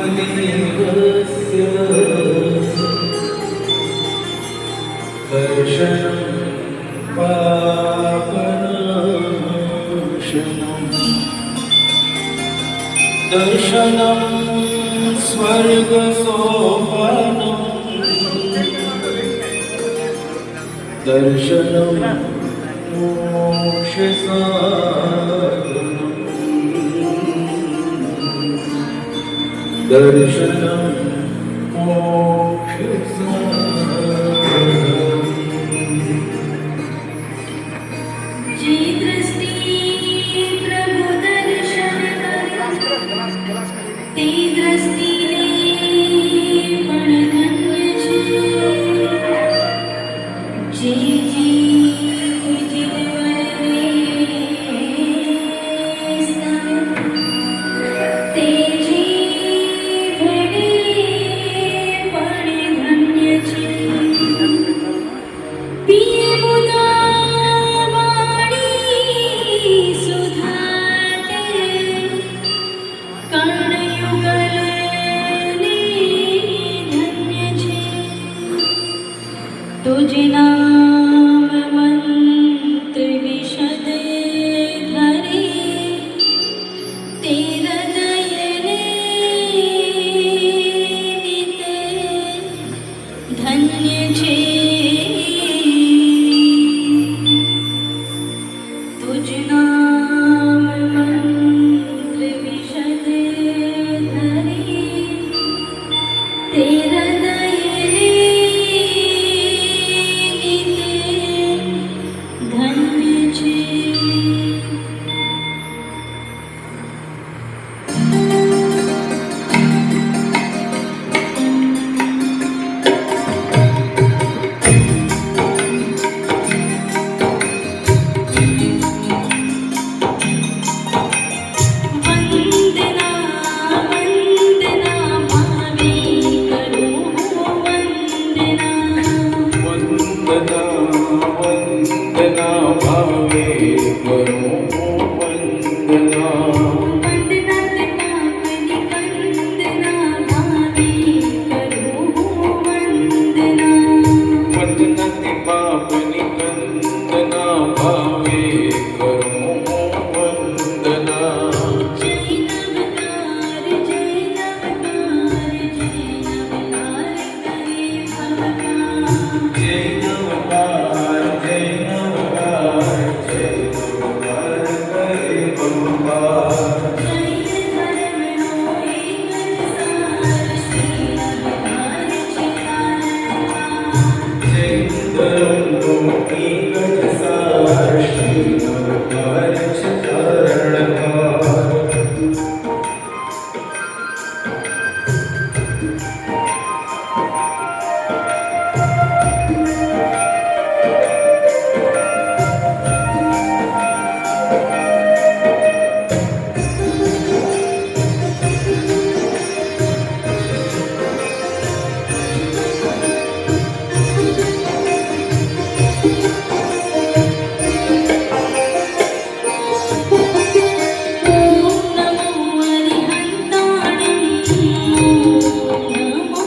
देवस्य दर्शनं पापनाशनं दर्शनं स्वर्गसोपानं दर्शनं मोक्षसाधनं दर्शनं मोक्षसाधनं। जी दृष्टि प्रभु दर्शन ते दृष्टि पण धन्य छे। जी जी ते जी भणे पण धन्य छे। पिए बुदावाणी सुधाते कर्णयुगलने धन्य छे। तुझ नाम मंत्र विशद धरे ते हृदयने नित धन्य छे। तुझ नाम मंत्र विशद धरे ते हृदयने नित धन्य छे। वंदना वंदना भावे करूं वंदना। वंदना वंदना भावे करूं वंदना। वंदना ते पापनि वंदना भावे करूं वंदना। वंदना ते पापनि वंदना भावे करूं वंदना। जय नमकार जय नमकार जय नमकार करे भगवान। जय नमकार जय नमकार जय नमकार करे भगवान। जय धर्मनो एक सार श्री नमकार चितारमान। जय धर्मनो एक सार श्री नमकार चितारणहार। ओम नमो अरिहंताणं ओम नमो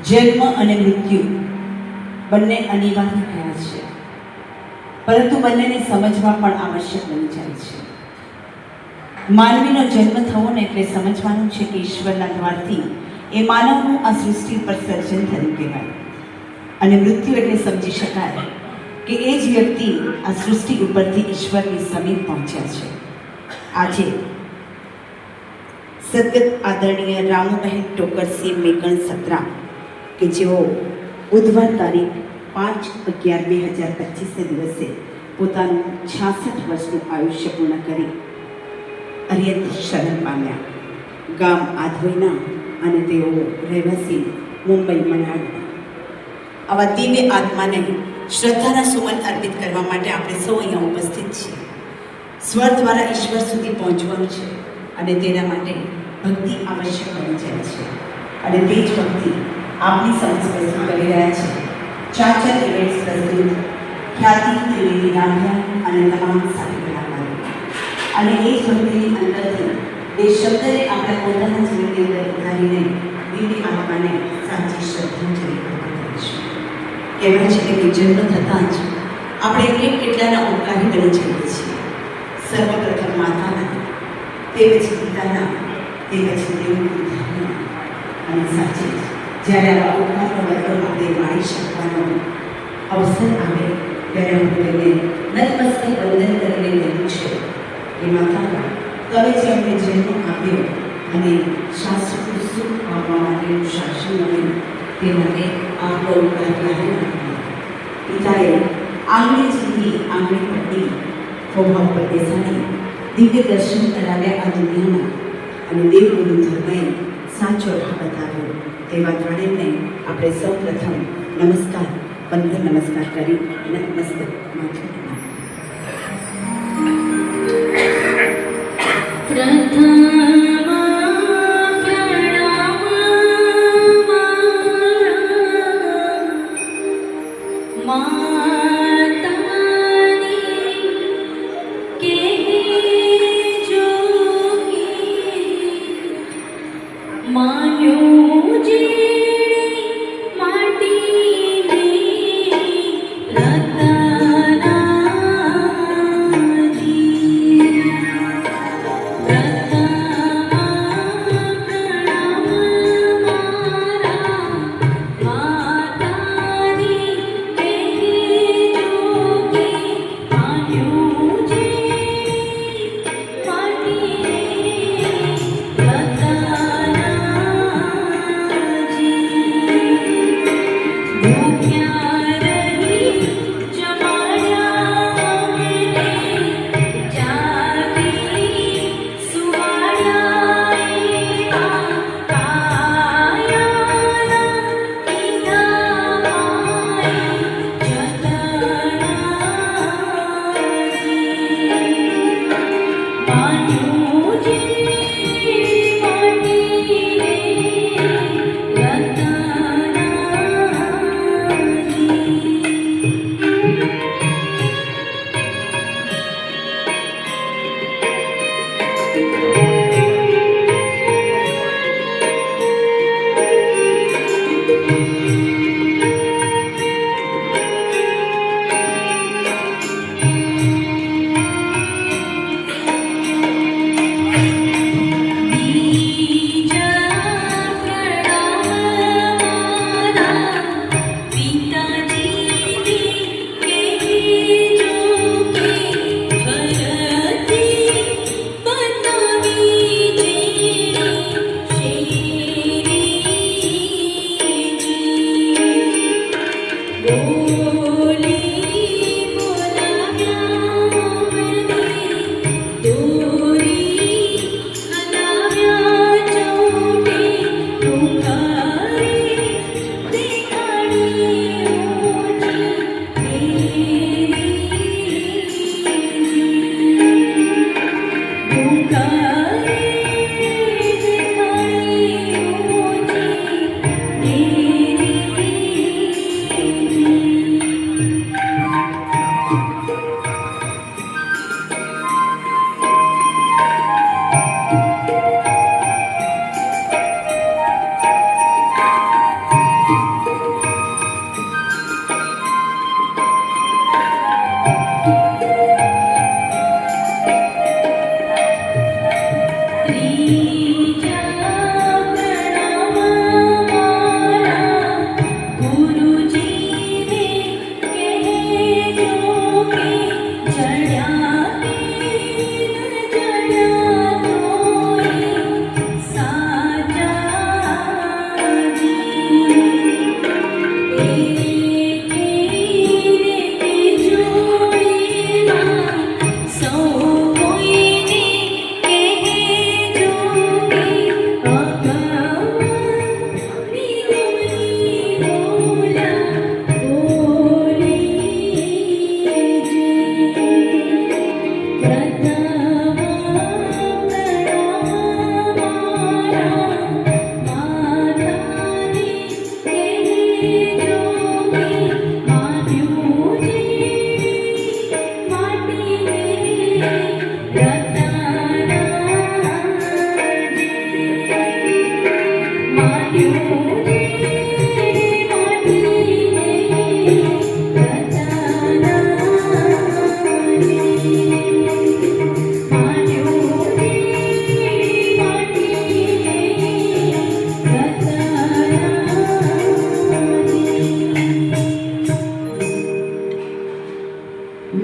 જન્મ અને મૃત્યુ બંને અનિવાર્ય કયા છે, પરંતુ બંનેને સમજવા પણ આવશ્યક બની જાય છે. માનવીનો જન્મ થવો ને એટલે સમજવાનું છે કે ઈશ્વરના દ્વારથી એ માનવનું આ સૃષ્ટિ પર સર્જન થયું કહેવાય, અને મૃત્યુ એટલે સમજી શકાય કે એ જ વ્યક્તિ આ સૃષ્ટિ ઉપરથી ઈશ્વરની સમીપ પહોંચ્યા છે. આજે સદગત આદરણીય રામુબહેન ટોકરસિંહ મેકણ સત્રા કે જેઓ બુધવાર તારીખ 5/11/2025 દિવસે પોતાનું 66 વર્ષનું આયુષ્ય પૂર્ણ કરી અરિયત શરણ પામ્યા. ગામ આધોઈના અને તેઓ રહેવાસી મુંબઈ મનાડના. આવા દિવ્ય આત્માને શ્રદ્ધાના સુમન અર્પિત કરવા માટે આપણે સૌ અહીંયા ઉપસ્થિત છીએ. સ્વર દ્વારા ઈશ્વર સુધી પહોંચવાનું છે અને તેના માટે ભક્તિ આવશ્યક બની જાય છે, અને તે જ ભક્તિ આપની સમક્ષ પ્રસ્તુત કરી રહ્યા છે ચાચર ઇવેન્ટ્સ પ્રસ્તુત ખ્યાતિ ત્રિવેદી નાભિયા અને તમામ સાથી કલાકારો. અને એ જ ભક્તિની અંદરથી એ શબ્દને આપણા પોતાના જીવનની અંદર ઉતારીને દિવ્ય આત્માને સાચી શ્રદ્ધાંજલિ અર્પણ કરીશું. કહેવાય છે કે જન્મ થતાં જ આપણે કેટલાના ઉપકારી બની જઈએ છીએ. સર્વપ્રથમ માતાના, તે પછી પિતાના, તે પછી દેવના. અને સાચી જ્યારે આવા ઉપકારનો વર્ગ આપણે માણી શકવાનો અવસર આવે ત્યારે હું તેને નતમસ્તક વંદન કરીને કહ્યું છે કે માતા, તમે જે અમને જન્મ આપ્યો અને શાસ્ત્રનું સુખ આપવા માટેનું શાસન મળ્યું તે માટે આપણો ઉપકાર ક્યારે નથી. પિતાએ આંગળી જીતી આંગળી પકડી સ્વભાવ પર બેસાડી દિવ્ય દર્શન કરાવ્યા આ દુનિયામાં, અને દેવગુરુ ધર્મએ સાચો રાહ બતાવ્યો. તેવા ત્રણેયને આપણે સૌ પ્રથમ નમસ્કાર, વંદન નમસ્કાર કરી નતમસ્તક માથું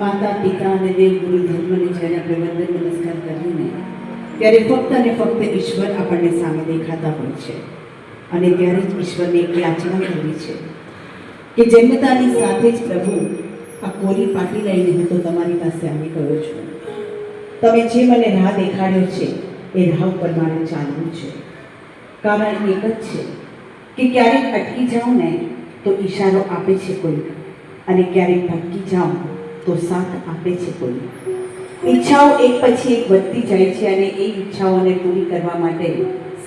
માતા પિતા અને દેવ ગુરુ ધર્મને જ્યારે આપણે વંદન નમસ્કાર કરીએ ને ત્યારે ફક્ત અને ફક્ત ઈશ્વર આપણને સામે દેખાતા હોય છે અને ત્યારે જ ઈશ્વરને એક યાચના કરવી છે કે જન્મતાની સાથે જ પ્રભુ આ કોરી પાટી લઈને હું તો તમારી પાસે આવી ગયો છું. તમે જે મને રાહ દેખાડ્યો છે એ રાહ ઉપર મારે ચાલવું છે. કારણ એક જ છે કે ક્યારેક અટકી જાઉં ને તો ઈશારો આપે છે કોઈ અને ક્યારેક ભટકી જાઉં તો સાથ આપે છે કોઈ. ઈચ્છાઓ એક પછી એક વધતી જાય છે અને એ ઈચ્છાઓને પૂરી કરવા માટે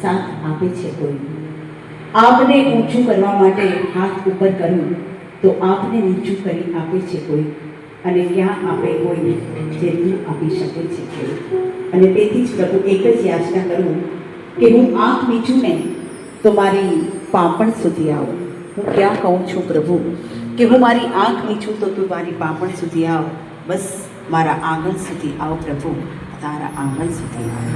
સાથ આપે છે કોઈ. આપને ઊંચું કરવા માટે હાથ ઉપર કરું તો આપને નીચું કરી આપે છે કોઈ અને ક્યાં આપે કોઈ જેટલું આપી શકે છે કોઈ. અને તેથી જ પ્રભુ એક જ યાચના કરું કે હું આંખ મીચું ને તો મારી પાંપણ સુધી આવો. હું ક્યાં કહું છું પ્રભુ કે હું મારી આંખ મીચું તો તું મારી પાંપણ સુધી આવ. બસ મારા આંગણ સુધી આવ પ્રભુ, તારા આંગણ સુધી આવ.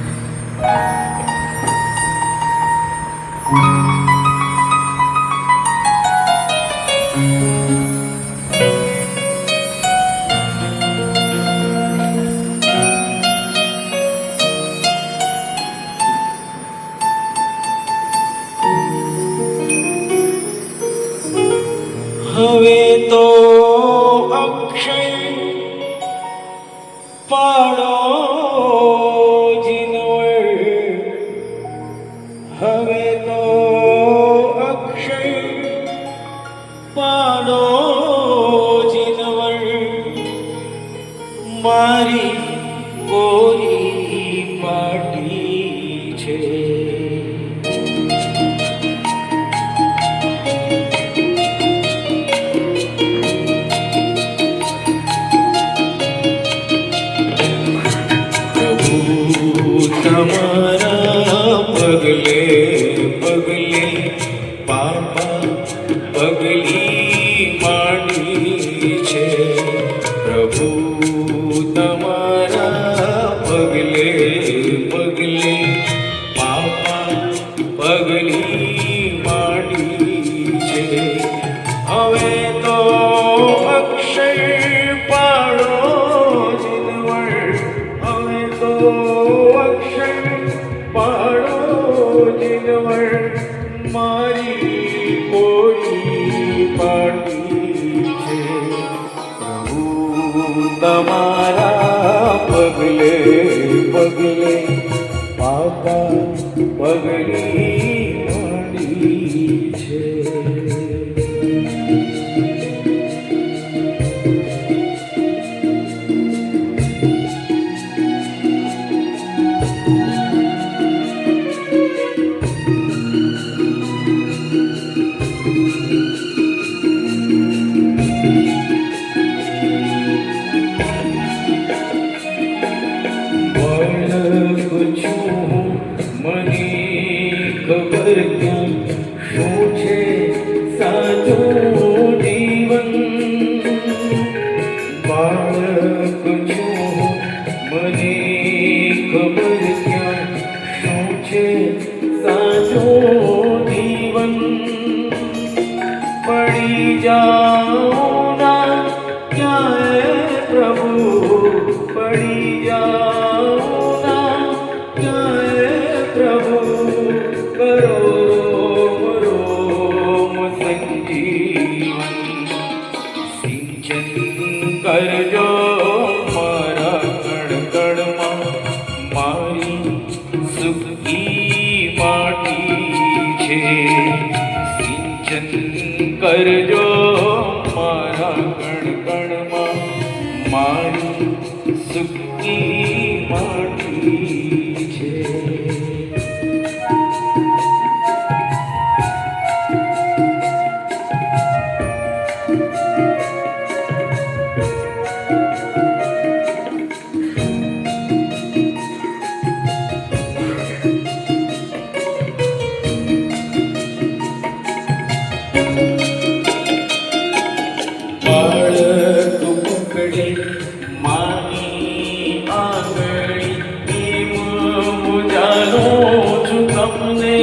હવે તો અક્ષય પાડો જીનવર, હવે તો અક્ષય પાડો જીનવર, મારી કોરી પાટી છે. તમારા પગલે પગલે પાપા પગલી માંડી છે. પ્રભુ તમારા પગલે પગલે પાપા પગલી માંડી છે. હવે તો અક્ષય પાડો જીનવર, હવે તો પાડો જીનવર, મારી કોરી પાટી છે. પ્રભુ તમારા પગલે પગલે પાપા પગલી માંડી છે. મને ભરજો મારા કણ કણમાં મારી સૂકી માટી છે. બાળક પકડી માની આંગળી એમ જાણું છું તમને.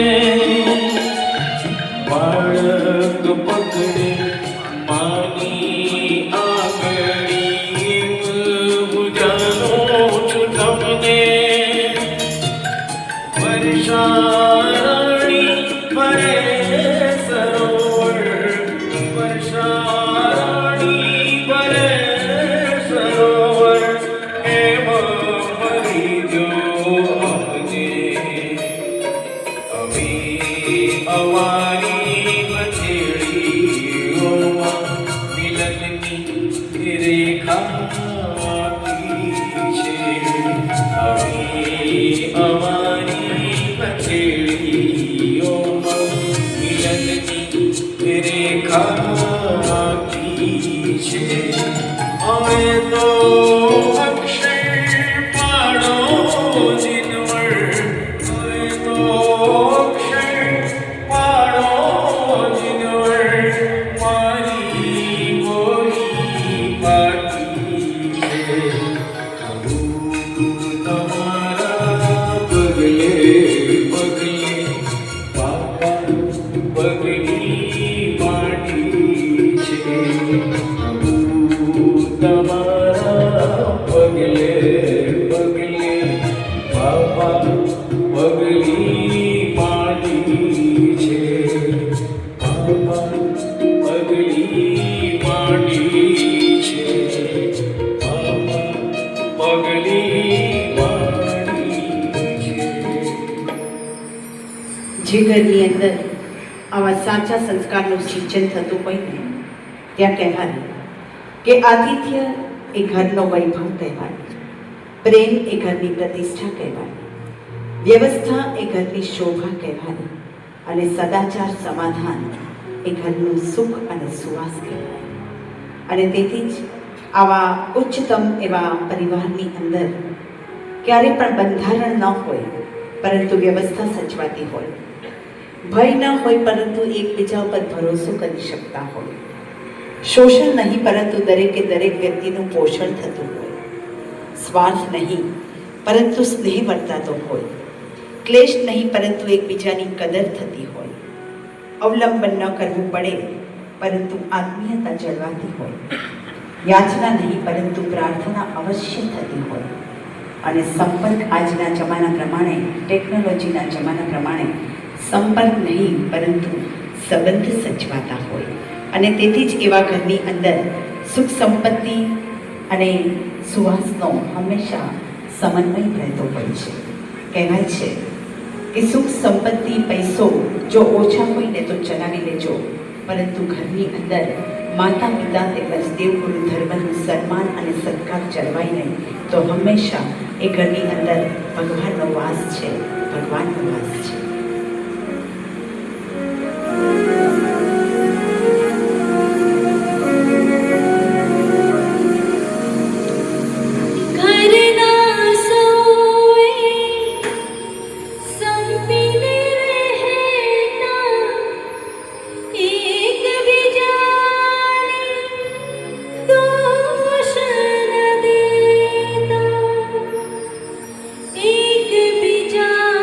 બાળક પકડી માની આંગળી એમ જાણું છું તમને. વર્ષારાણી ફરે સરોવર, વર્ષારાણી ફરે સરોવર, એમાં મરી ગયો અમને. અમે અમારી હથેળીઓમાં મિલનની રેખા આપી છે. અમે અમારી હથેળીઓમાં મિલનની રેખા આપી છે. અમે તો અક્ષય પાડો જીનવર, અમે તો અક્ષય પાડો જીનવર, મારી બોલી પાટી છે. તમારા પગલે પગલે બાપા પગલી માટી છે. તમારા પગલે પગલે બાપા પગલી માટી છે. બાપા પગલી માટી છે. બાપા પગલી માટી છે. જે ઘરની અંદર આવા સાચા સંસ્કારનું સિંચન થતું હોય ને ત્યાં કહેવાય કે આતિથ્ય એ ઘરનો વૈભવ કહેવાય, પ્રેમ એ ઘરની પ્રતિષ્ઠા કહેવાય, વ્યવસ્થા એ ઘરની શોભા કહેવાય અને સદાચાર સમાધાન એ ઘરનું સુખ અને સુવાસ કહેવાય. અને તેથી જ આવા ઉચ્ચતમ એવા પરિવારની અંદર ક્યારે પણ બંધારણ ન હોય પરંતુ વ્યવસ્થા સચવાતી હોય, ભય ન હોય પરંતુ એકબીજા ઉપર ભરોસો કરી શકતા હોય, શોષણ નહીં પરંતુ દરેકે દરેક વ્યક્તિનું પોષણ થતું હોય, સ્વાર્થ નહીં પરંતુ સ્નેહ વર્તાતો હોય, ક્લેશ નહીં પરંતુ એકબીજાની કદર થતી હોય, અવલંબન ન કરવું પડે પરંતુ આત્મીયતા જળવાતી હોય, યાચના નહીં પરંતુ પ્રાર્થના અવશ્ય થતી હોય અને સંપર્ક આજના જમાના પ્રમાણે, ટેકનોલોજીના જમાના પ્રમાણે સંપર્ક નહીં પરંતુ સંબંધ સચવાતા હોય. અને તેથી જ એવા ઘરની અંદર સુખ સંપત્તિ અને સુવાસનો હંમેશા સમન્વય રહેતો હોય છે. કહેવાય છે કે સુખ સંપત્તિ પૈસો જો ઓછા હોય ને તો ચલાવી લેજો, પરંતુ ઘરની અંદર માતા પિતા તેમજ દેવગુરુ ધર્મનું સન્માન અને સત્કાર જળવાય નહીં તો હંમેશા એ ઘરની અંદર ભગવાનનો વાસ છે, ભગવાનનો વાસ છે. ઘરના સૌએ સંપીને રહેતા, એકબીજાને દોષ ન દેતા, એકબીજાને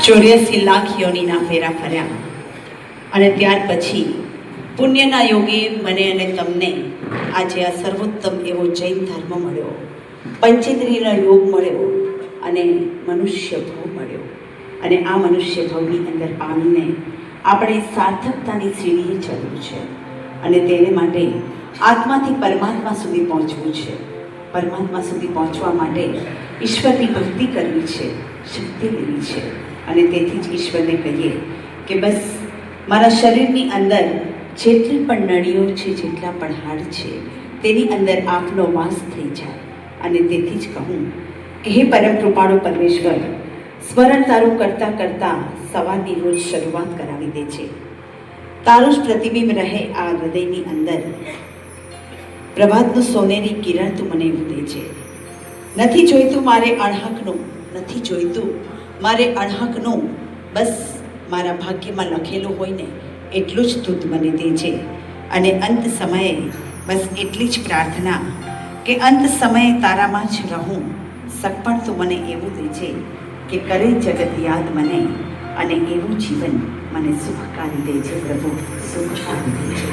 84 લાખ યોનીના ફેરા ફર્યા અને ત્યાર પછી પુણ્યના યોગી મને અને તમને આજે આ સર્વોત્તમ એવો જૈન ધર્મ મળ્યો, પંચેન્દ્રિયનો યોગ મળ્યો અને મનુષ્ય ભવ મળ્યો. અને આ મનુષ્ય ભવની અંદર પામીને આપણે સાર્થકતાની સીડીએ ચડવું છે અને તેને માટે આત્માથી પરમાત્મા સુધી પહોંચવું છે. પરમાત્મા સુધી પહોંચવા માટે ઈશ્વરની ભક્તિ કરવી છે, શક્તિ લેવી છે. અને તેથી જ ઈશ્વરને કહીએ કે બસ મારા શરીરની અંદર જેટલી પણ નળીઓ છે, જેટલા પણ હાડ છે, તેની અંદર આપનો વાસ થઈ જાય. અને તેથી જ કહું કે હે પરમ કૃપાળુ પરમેશ્વર, સ્મરણ તારું કરતાં કરતાં સવારની રોજ શરૂઆત કરાવી દે છે. તારું જ પ્રતિબિંબ રહે આ હૃદયની અંદર. પ્રભાતનું સોનેરી કિરણ તું મને એવું દે છે. નથી જોઈતું મારે અણહકનું, નથી જોઈતું મારે અણહકનું. બસ મારા ભાગ્યમાં લખેલું હોય ને એટલું જ તું મને દેજે. અને અંત સમયે બસ એટલી જ પ્રાર્થના કે અંત સમયે તારામાં જ રહું. સગપણ તું મને એવું દેજે કે કરે જગત યાદ મને, અને એવું જીવન મને સુખકારી દેજે પ્રભુ, સુખકારી દેજે.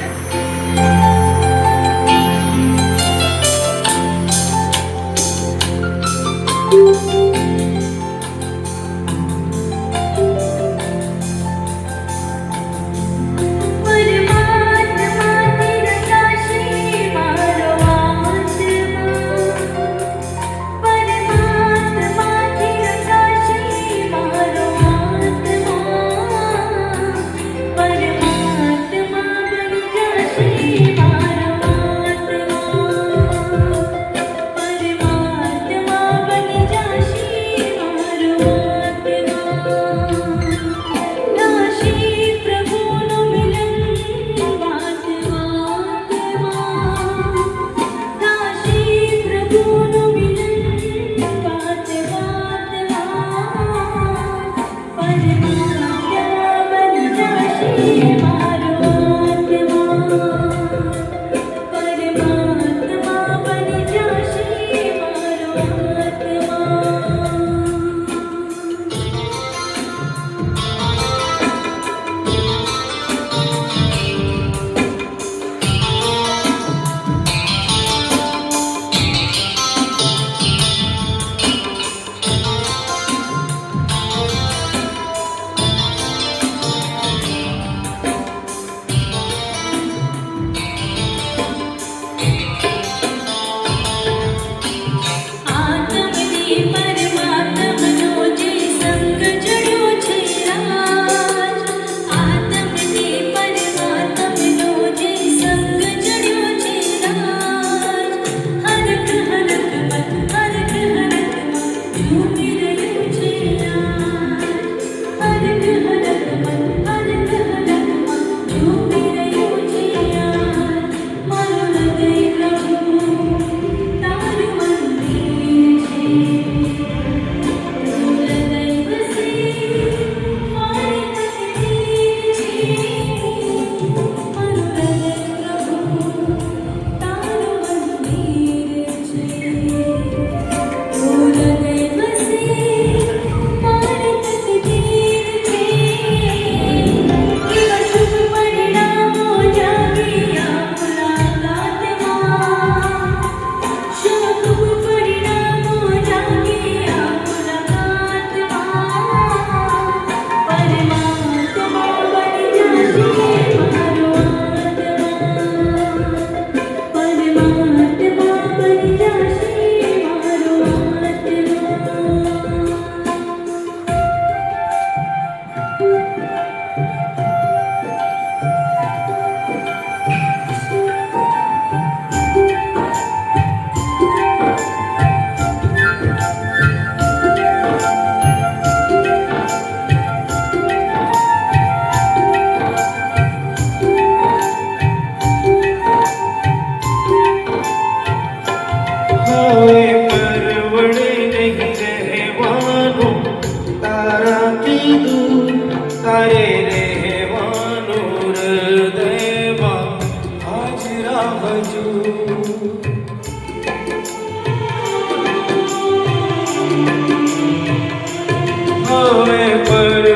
હવે પર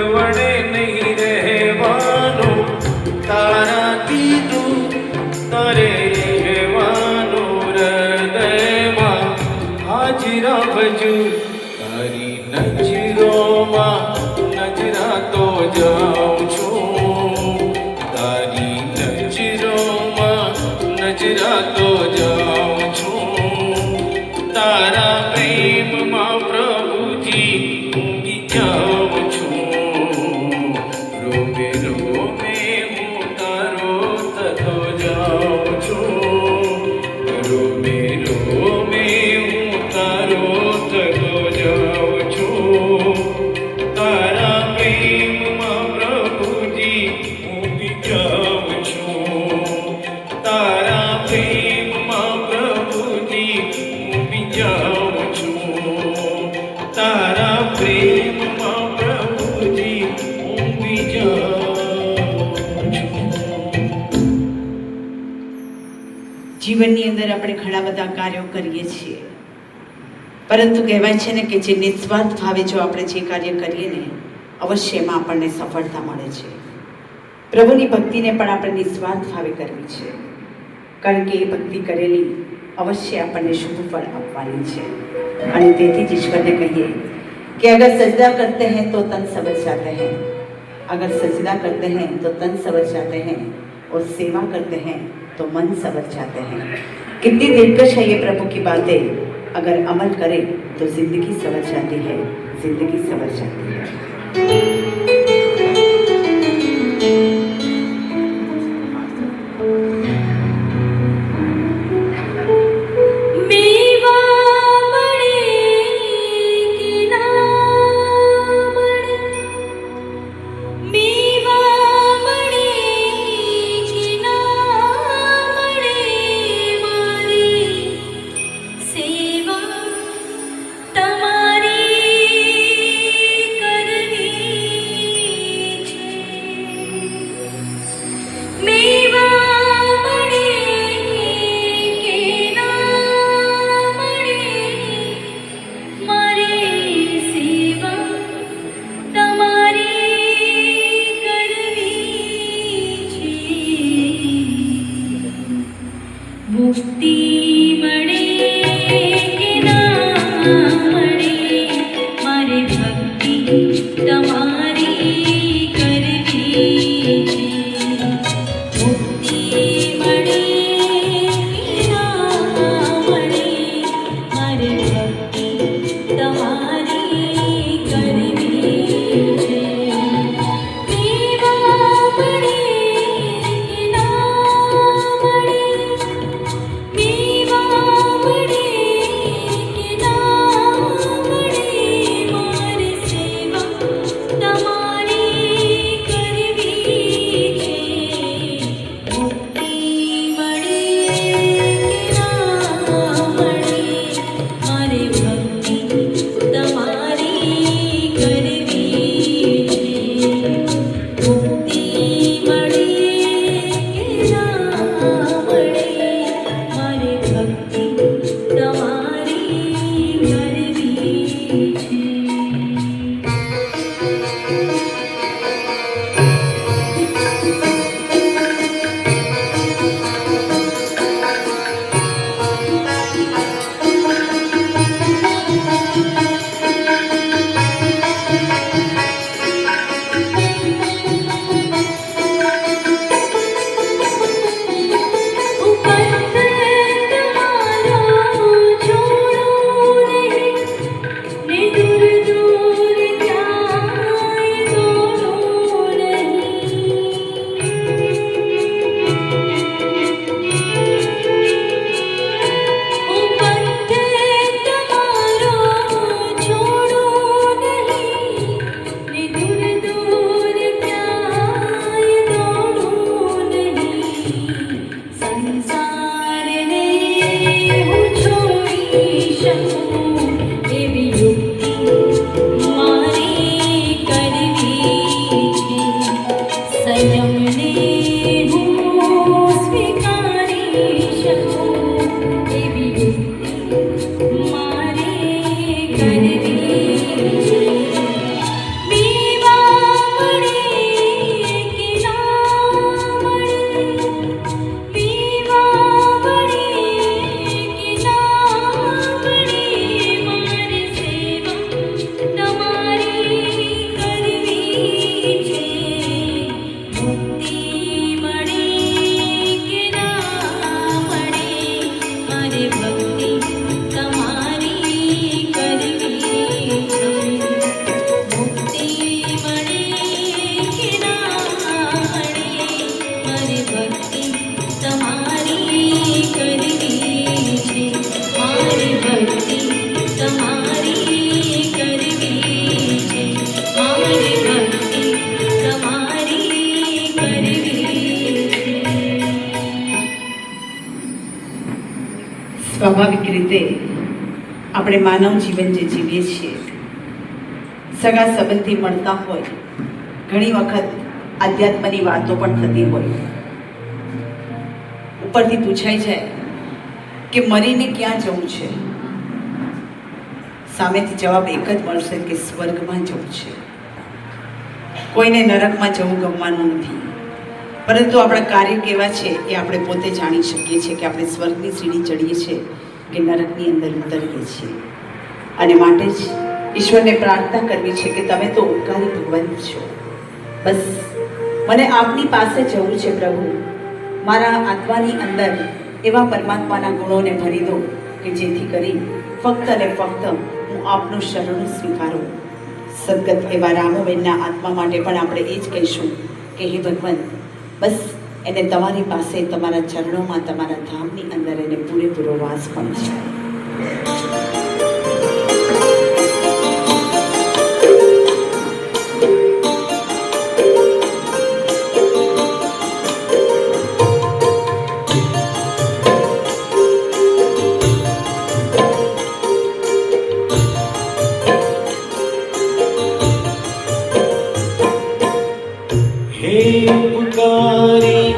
જાઉં છું, તારી નજરોમાં નજરાતો જાઉં છું, તારા પ્રેમમાં પ્રભુજી ઊંઘી જાઉં છું, રોમે રોમે હું તારો થતો જાઉં છું, રોમે રોમે હું તારો થતો જાઉં છું, તારા પ્રેમમાં પ્રભુજી ઊંઘી જાઉં છું, તારા પ્રેમમાં પ્રભુજી ઊંઘી જાઉં છું, તારા પ્રેમમાં પ્રભુજી ઊંઘી જાઉં છું. જીવનની અંદર આપણે ઘણા બધા કાર્યો કરીએ છીએ, પરંતુ કહેવાય છે ને કે જે નિસ્વાર્થ ભાવે જો આપણે જે કાર્ય કરીએ ને અવશ્ય એમાં આપણને સફળતા મળે છે. પ્રભુની ભક્તિને પણ આપણે નિસ્વાર્થ ભાવે કરવી છે, કારણ કે એ ભક્તિ કરેલી અવશ્ય આપણને શુભ ફળ આપવાની છે. અને તેથી જ ઈશ્વરને કહીએ कि अगर सजदा करते हैं तो तन सवर जाते हैं, अगर सजदा करते हैं तो तन सवर जाते हैं, और सेवा करते हैं तो मन सवर जाते हैं. कितनी दिलकश है ये प्रभु की बातें. अगर अमल करें तो जिंदगी सवर जाती है, जिंदगी सवर जाती है. સ્વાભાવિક રીતે આપણે માનવ જીવન જે જીવીએ છીએ, સગા સંબંધી મળતા હોય, ઘણી વખત આધ્યાત્મની વાતો પણ થતી હોય. ઉપરથી પૂછાય જાય કે મરીને ક્યાં જવું છે? સામેથી જવાબ એક જ મળશે કે સ્વર્ગમાં જવું છે. કોઈને નરકમાં જવું ગમવાનું નથી, પરંતુ આપણા કાર્ય કેવા છે એ આપણે પોતે જાણી શકીએ છીએ કે આપણે સ્વર્ગની સીડી ચડીએ છીએ કે નરકની અંદર ઉતરીએ છીએ. અને માટે જ ઈશ્વરને પ્રાર્થના કરવી છે કે તમે તો ઉપકારી ભગવાન છો, બસ મને આપની પાસે જવું છે પ્રભુ. મારા આત્માની અંદર એવા પરમાત્માના ગુણોને ભરી દો કે જેથી કરી ફક્ત અને ફક્ત હું આપનું શરણું સ્વીકારું. સદગત એવા રામબેનના આત્મા માટે પણ આપણે એ જ કહીશું કે હે ભગવાન, બસ એને તમારી પાસે, તમારા ચરણોમાં, તમારા ધામની અંદર એને પૂરેપૂરો વાસ પણ છે. હે ઉપકારી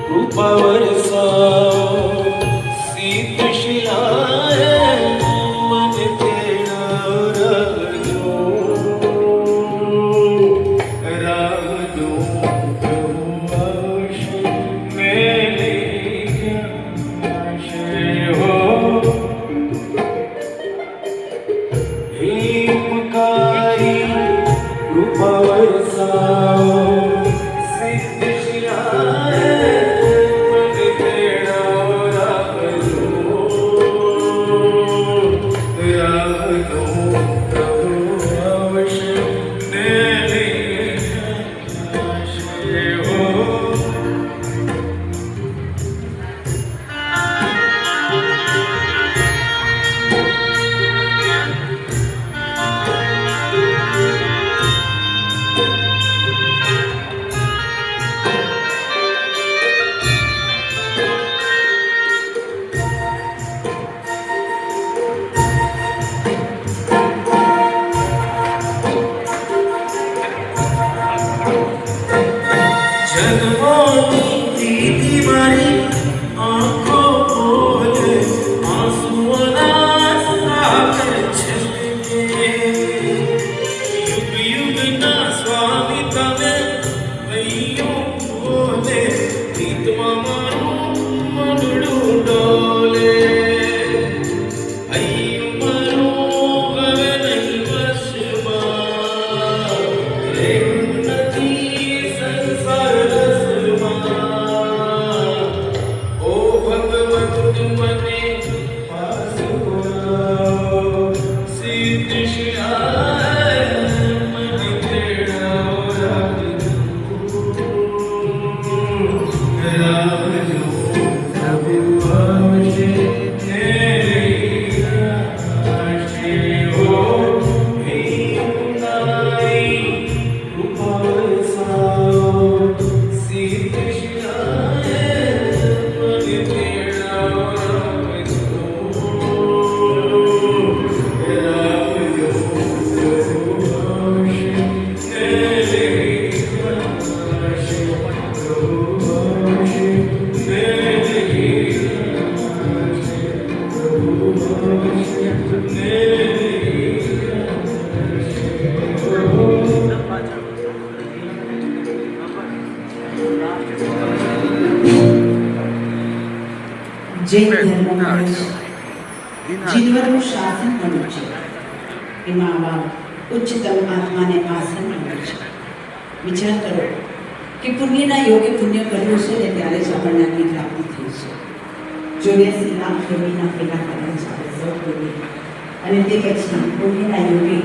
કૃપા વરસાવો, સિદ્ધ શિલાએ મન તેડા રાખજો. રાખજો પ્રભુ આવશે મેલે આવશે હો. હે ઉપકારી કૃપા વરસાવો, જન્મોની પ્રીતિ મારી આંખો બોલે, આંસુઓના સાગર છલકે. યુગ યુગના સ્વામી તમે, હૈયું બોલે, પ્રીતમાં મારું મનડું ડોલે. હૈયું મારું હવે નહીં વશમાં, રહેવું નથી સંસાર રસમાં. ઓ ભગવત મને પાસ બોલાવો, સિદ્ધ શિલાએ મને તેડાવો. રાખજો પ્રભુ આવશે ને આવશે હો. હે ઉપકારી કૃપા વરસાવો, સિદ્ધ શિલાએ મને તેડાવો. રાખજો પ્રભુ આવશે ને આવશે. પ્રભુ આવશે ને જૈન ધર્મમાં જીવનનું શાસન મળ્યું છે, એમાં આવા ઉચ્ચતમ આત્માને આસન મળ્યું છે. વિચાર કરો કે પુણ્યના યોગે પુણ્ય કર્યું છે ને ત્યારે જ આપણને આટલી પ્રાપ્તિ થઈ છે. 84 લાખ યોગીના પેલા કર્મ છે આપણે સૌ કોઈએ, અને તે પછી પુણ્યના યોગે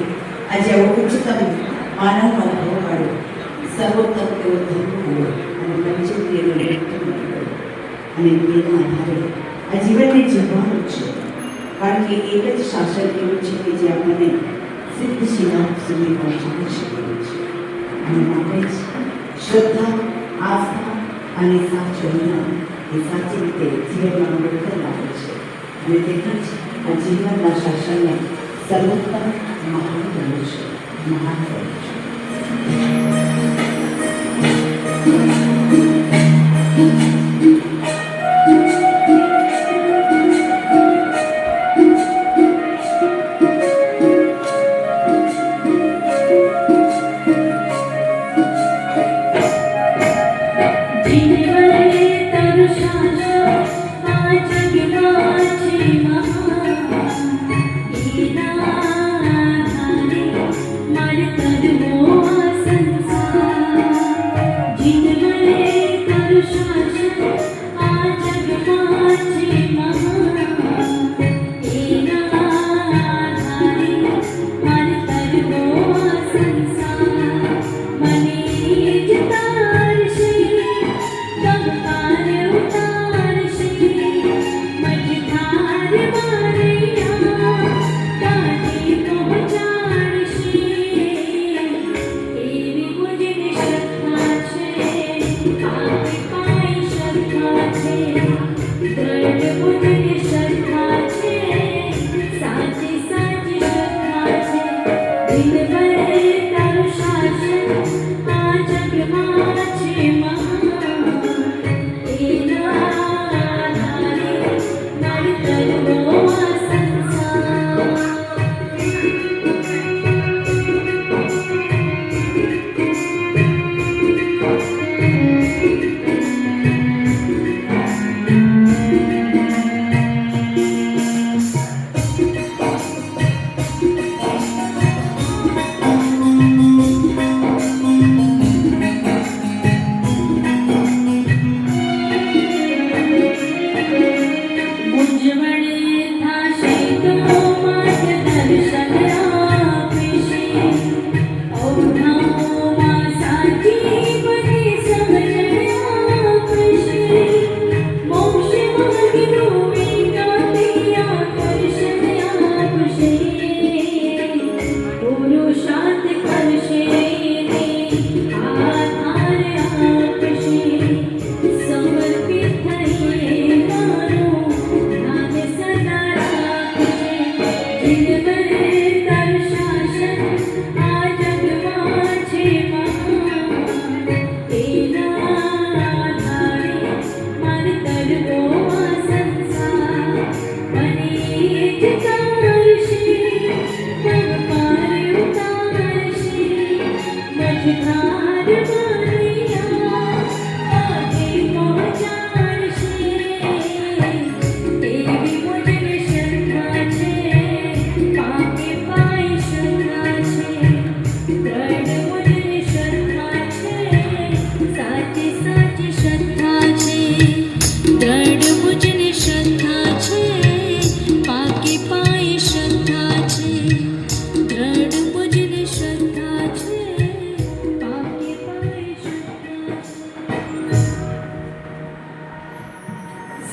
આજે આવો ઉચ્ચતમ માનવનો ભોગ પાડ્યો, સર્વોત્તમ એવો ધર્મ મળ્યો અને પંચેન્દ્રિયનો નિત્ય મળ્યો. અને તેના આધારે આ જીવનને જીવવાનું છે, કારણ કે એક જ શાસન એવું છે કે જે આપણને સિદ્ધ શિલા સુધી પહોંચાડી શકે છે. અને માટે જ શ્રદ્ધા, આસ્થા અને સાચો વિના એ સાચી રીતે જીવનમાં મોકલ લાવે છે. અને તેથી જ આ જીવનના શાસનને સર્વોત્તમ મહાન બન્યું છે, મહાન બન્યું છે.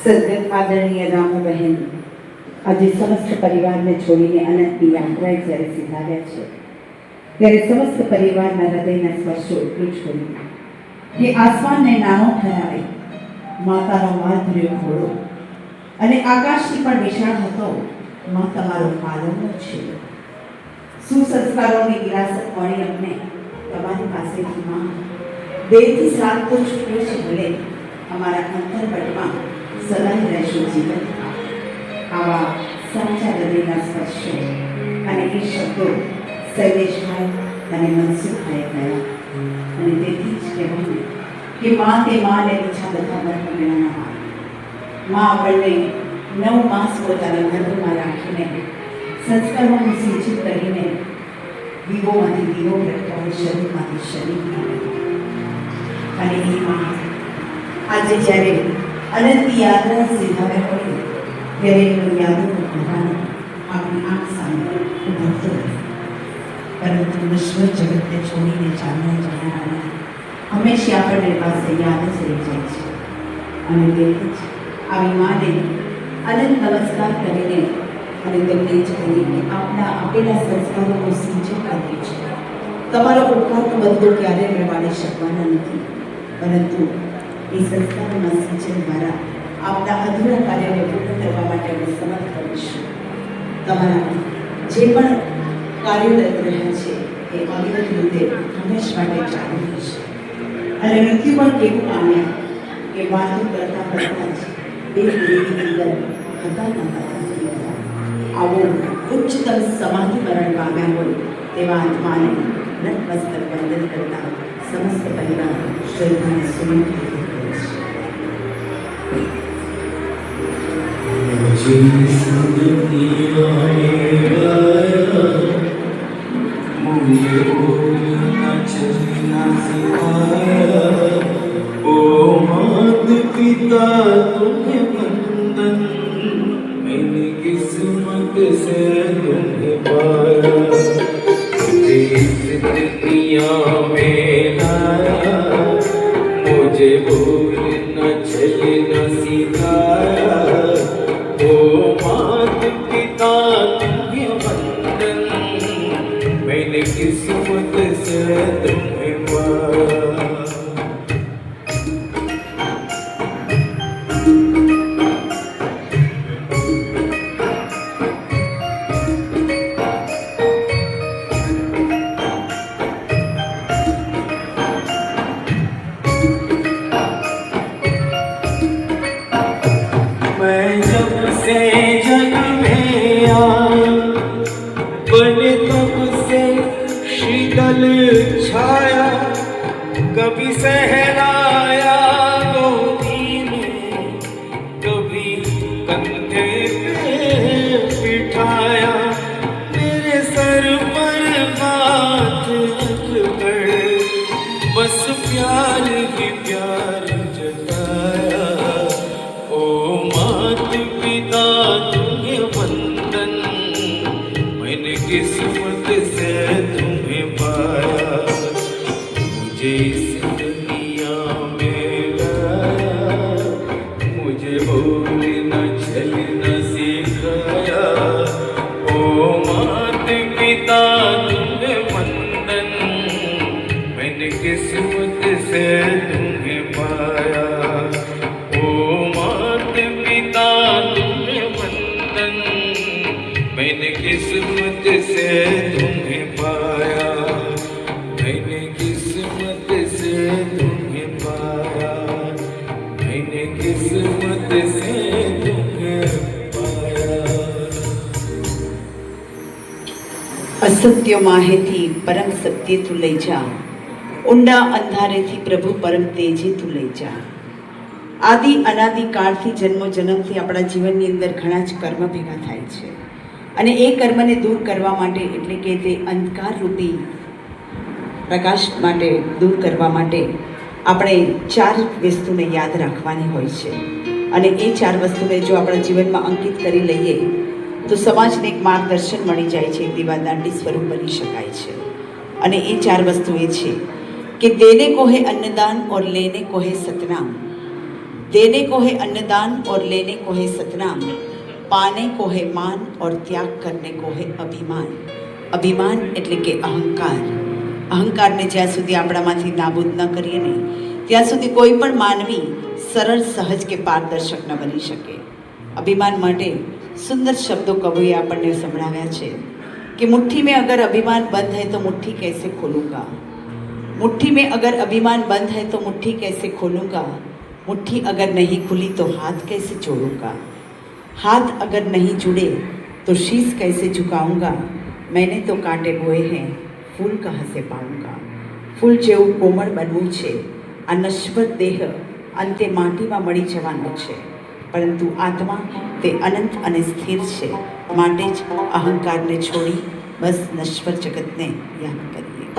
સદગત આદરણીય રામબહેન આજે સમસ્ત પરિવારને છોડીને અનંતની યાત્રાએ જ્યારે સિધાર્યા છે ત્યારે સમસ્ત પરિવારના હૃદયના સ્પર્શો એટલું જ કર્યું કે આસમાનને નાનો ઠરાવે માતાનો માધુર્ય ઘોડો અને આકાશથી પણ વિશાળ હતો માં તમારો પાલવનો છે. સુસંસ્કારોની વિરાસત મળી અમને તમારી પાસેથી માં. દેહથી શ્રાપ તો છૂટ્યો છે ભલે, અમારા અંતરપટમાં સદાય રહેશો જીવન. આવા સાચા હૃદયના સ્પર્શો અને એ શબ્દો શૈલેષભાઈ અને મનસુખભાઈ ગયા. અને તેથી જ કહેવાય કે માં તે માં ને બીજા બધા વર્તમેળાના માં. માં આપણને 9 માસ પોતાના ગર્ભમાં રાખીને સંસ્કારોનું સિંચિત કરીને દીવોમાંથી દીવો પ્રગટાવે, શરીરમાંથી શરીર અને એ માં આજે જ્યારે અનંત યાત્રા સિધાવ્યા હોય ત્યારે એનું યાદોનું ભગવાન આપણી આંખ સામે ઉભરતો નથી. પરંતુ વિશ્વ જગતને છોડીને ચાલ્યા જનારા હંમેશા આપણને પાસે યાદ જ રહી જાય છે. અને તેથી જ આવી માને અનંત નમસ્કાર કરીને અને તેમને જ કહીએ કે આપના આપેલા સંસ્કારોનું સિંચન કર્યું છે. તમારો ઉપકારનો બદલો ક્યારેય મેળવી શકવાના નથી, પરંતુ એ સંસ્કારોના સિંચન દ્વારા આપના અધૂરા કાર્યને પૂર્ણ કરવા માટે અમે સમર્થ કરીશું. તમારા જે પણ કાર્યરત રહ્યા છે એ અવિરત રીતે હંમેશ માટે ચાલુ રહેશે. અને મૃત્યુ પણ કેવું પામ્યા કે વાતો કરતા કરતા જ બે પેઢીની અંદર હતા ન હતા. આવો ઉચ્ચતમ સમાધિ મરણ પામ્યા હોય તેવા આત્માને નતમસ્તક વંદન કરતા સમસ્ત પરિવાર શ્રદ્ધાને સુમન કરે છે. मुझे इस दुनिया में लाया, मुझे बोलना चलना सिखाया। ओ मात पिता तुम्हें वंदन, मैंने किस्मत से तुम्हें पाया। मुझे इस दुनिया में लाया, मुझे बोलना चलना सिखाया। ओ मात पिता तुम्हें वंदन, मैंने किस्मत से तुम्हें पाया। मैं जब से जग में आया, बने तब से शीतल छाया। कभी सहलाया गोदी में, कभी कंधे पे बिठाया। मेरे सर पर हाथ रखकर बस प्यार ही प्यार जताया। ओ मात पिता तुम्हें वंदन, मैंने किस्मत से तुम्हें पाया। मुझे इस दुनिया में लाया, मुझे बोलना चलना सिखाया। ओ मात पिता तुम्हें वंदन, मैंने किस्मत से तुम्हें पाया। ओ मात पिता तुम्हें वंदन, मैंने किस्मत से तुम्हें पाया। मैंने किस्मत से तुम्हें पाया। मैंने किस्मत से तुम्हें पाया। અસત્ય માહેથી પરમ સત્ય તું લઈ જા, ઊંડા અંધારેથી પ્રભુ પરમ તેજે તું લઈ જા. આદિ અનાદિ કાળથી જન્મો જન્મથી આપણા જીવનની અંદર ઘણા જ કર્મ ભેગા થાય છે અને એ કર્મને દૂર કરવા માટે એટલે કે તે અંધકાર રૂપી પ્રકાશ માટે દૂર કરવા માટે આપણે ચાર વસ્તુને યાદ રાખવાની હોય છે. અને એ ચાર વસ્તુને જો આપણા જીવનમાં અંકિત કરી લઈએ તો સમાજને એક માર્ગદર્શન મળી જાય છે, દીવાદાંડી સ્વરૂપ બની શકાય છે. અને એ ચાર વસ્તુ એ છે કે દેને को है अन्नदान और लेने को है सतनाम, देने को है अन्नदान और लेने को है सतनाम, पाने को है मान और त्याग करने को है अभिमान. અભિમાન એટલે કે અહંકાર. અહંકારને જ્યાં સુધી આપણામાંથી નાબૂદ ન કરીએ ને ત્યાં સુધી કોઈ પણ માનવી સરળ સહજ કે પારદર્શક ન બની શકે. અભિમાન માટે સુંદર શબ્દો કવિએ આપણને સંભળાવ્યા છે कि मुट्ठी में अगर अभिमान बंद है तो मुट्ठी कैसे खोलूँगा, मुट्ठी में अगर अभिमान बंद है तो मुट्ठी कैसे खोलूँगा, मुट्ठी अगर नहीं खुली तो हाथ कैसे जोड़ूँगा, हाथ अगर नहीं जुड़े तो शीश कैसे झुकाऊँगा, मैंने तो कांटे बोए हैं फूल कहाँ से पाऊँगा. फूल જેવું કોમળ બનવું છે. આ નશ્વર દેહ અંતે માટીમાં મળી જવાનો છે, પરંતુ આત્મા તે અનંત અને સ્થિર છે. માટે જ અહંકારને છોડી બસ નશ્વર જગતને યાદ કરીએ.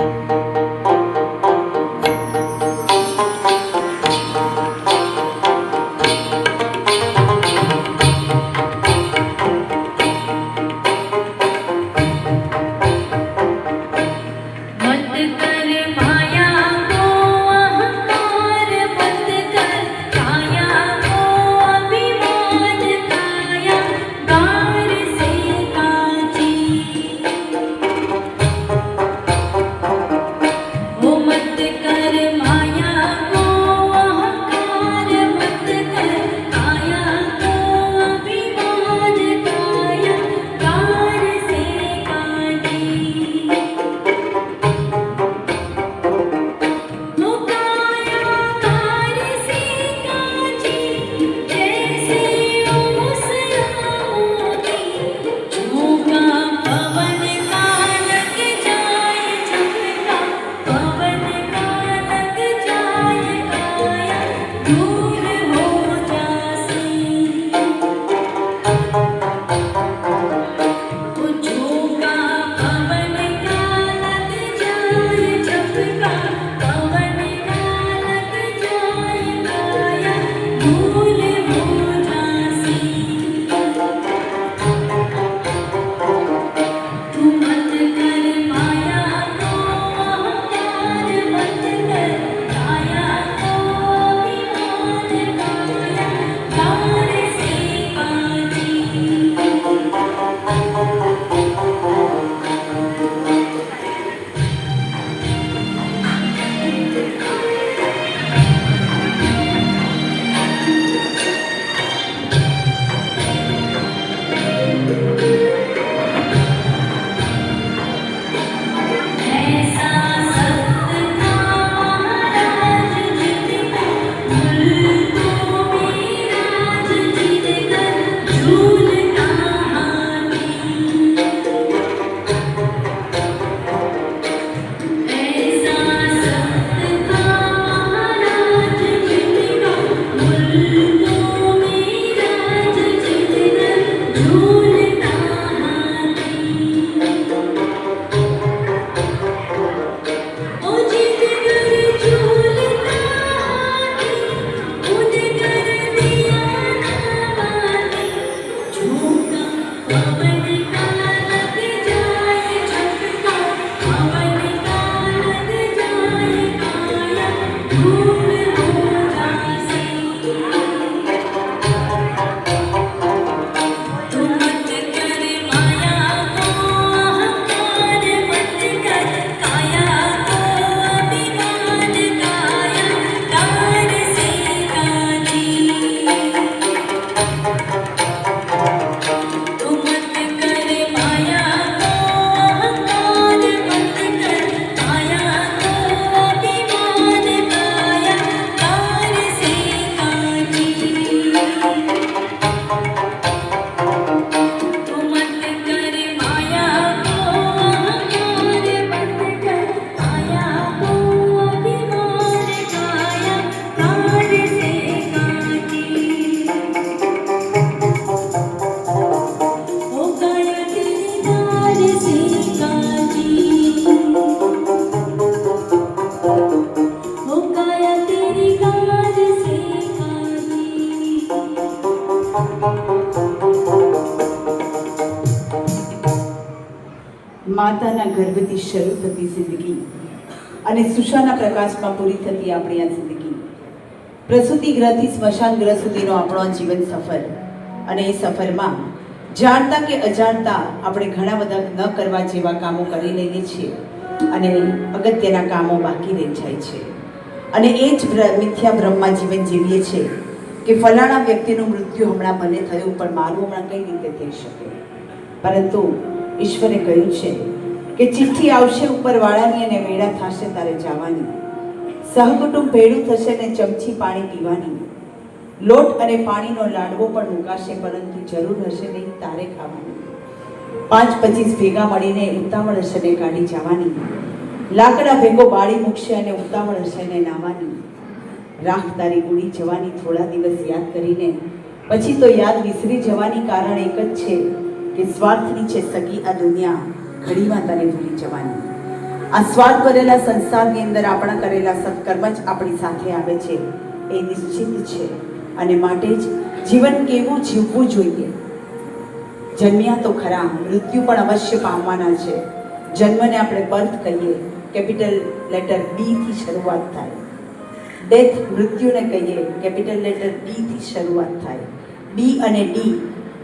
માતાના ગર્ભથી શરૂ થતી જિંદગી અને સુશાના પ્રકાશમાં પૂરી થતી આપણી આ જિંદગી, પ્રસૂતિ ગ્રહથી સ્મશાન ગ્રહ સુધીનો આપણો આ જીવન સફર. અને એ સફરમાં જાણતા કે અજાણતા આપણે ઘણા બધા ન કરવા જેવા કામો કરી લઈએ છીએ અને અગત્યના કામો બાકી રહી જાય છે. અને એ જ મિથ્યા ભ્રમમાં જીવન જીવીએ છીએ કે ફલાણા વ્યક્તિનું મૃત્યુ હમણાં ભલે થયું, પણ મારું હમણાં કઈ રીતે થઈ શકે. પરંતુ ઈશ્વરે કહ્યું છે કે ચિઠ્ઠી આવશે ઉપરવાળાની અને વેળા થશે તારે જવાની. સહકુટુંબ ભેળું થશે ને ચમચી પાણી પીવાની. લોટ અને પાણીનો લાડવો પણ મુકાશે, પરંતુ જરૂર હશે નહીં તારે ખાવાની. 5-25 ભેગા મળીને ઉતાવળ હશે ને કાઢી જવાની. લાકડા ભેગો બાળી મૂકશે અને ઉતાવળ હશે ને નાવાની. રાખ તારી ઉડી જવાની થોડા દિવસ યાદ કરીને, પછી તો યાદ વિસરી જવાની. કારણ એક જ છે કે સ્વાર્થની છે સગી આ દુનિયા, ઘડીમાં તને ભૂલી જવાની. આ સ્વાર્થ ભરેલા સંસારની અંદર આપણા કરેલા સત્કર્મ જ આપણી સાથે આવે છે, એ નિશ્ચિત છે. અને માટે જ જીવન કેવું જીવવું જોઈએ. જન્મ્યા તો ખરા, મૃત્યુ પણ અવશ્ય પામવાના છે. જન્મને આપણે બર્થ કહીએ, કેપિટલ લેટર બી થી શરૂઆત થાય. ડેથ મૃત્યુને કહીએ, કેપિટલ લેટર ડી થી શરૂઆત થાય. બી અને ડી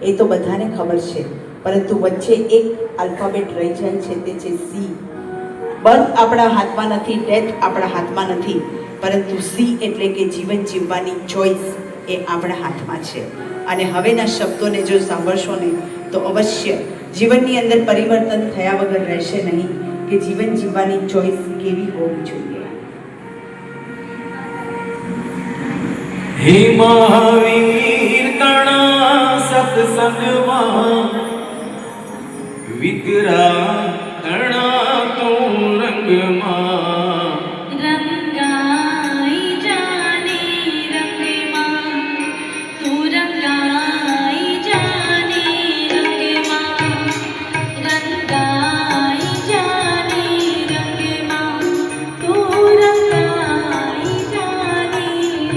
એ તો બધાને ખબર છે, પરંતુ વચ્ચે એક આલ્ફાબેટ રહી જાય છે, તે છે સી. બર્થ આપણા હાથમાં નથી, ડેથ આપણા હાથમાં નથી, પરંતુ સી એટલે કે જીવન જીવવાની ચોઈસ એ આપણા હાથમાં છે. અને હવેના શબ્દોને જો સાંભળશો ને તો અવશ્ય જીવનની અંદર પરિવર્તન થયા વગર રહેશે નહીં કે જીવન જીવવાની ચોઈસ કેવી હોવી જોઈએ. હે મહાવીર તણા સત્સંગમાં વિતરા તણા તો રંગમાં રંગાઈ જાને રંગમાં, તું રંગાઈ જાને રંગમાં, રંગાઈ જાને રંગમાં, તું રંગાઈ જાને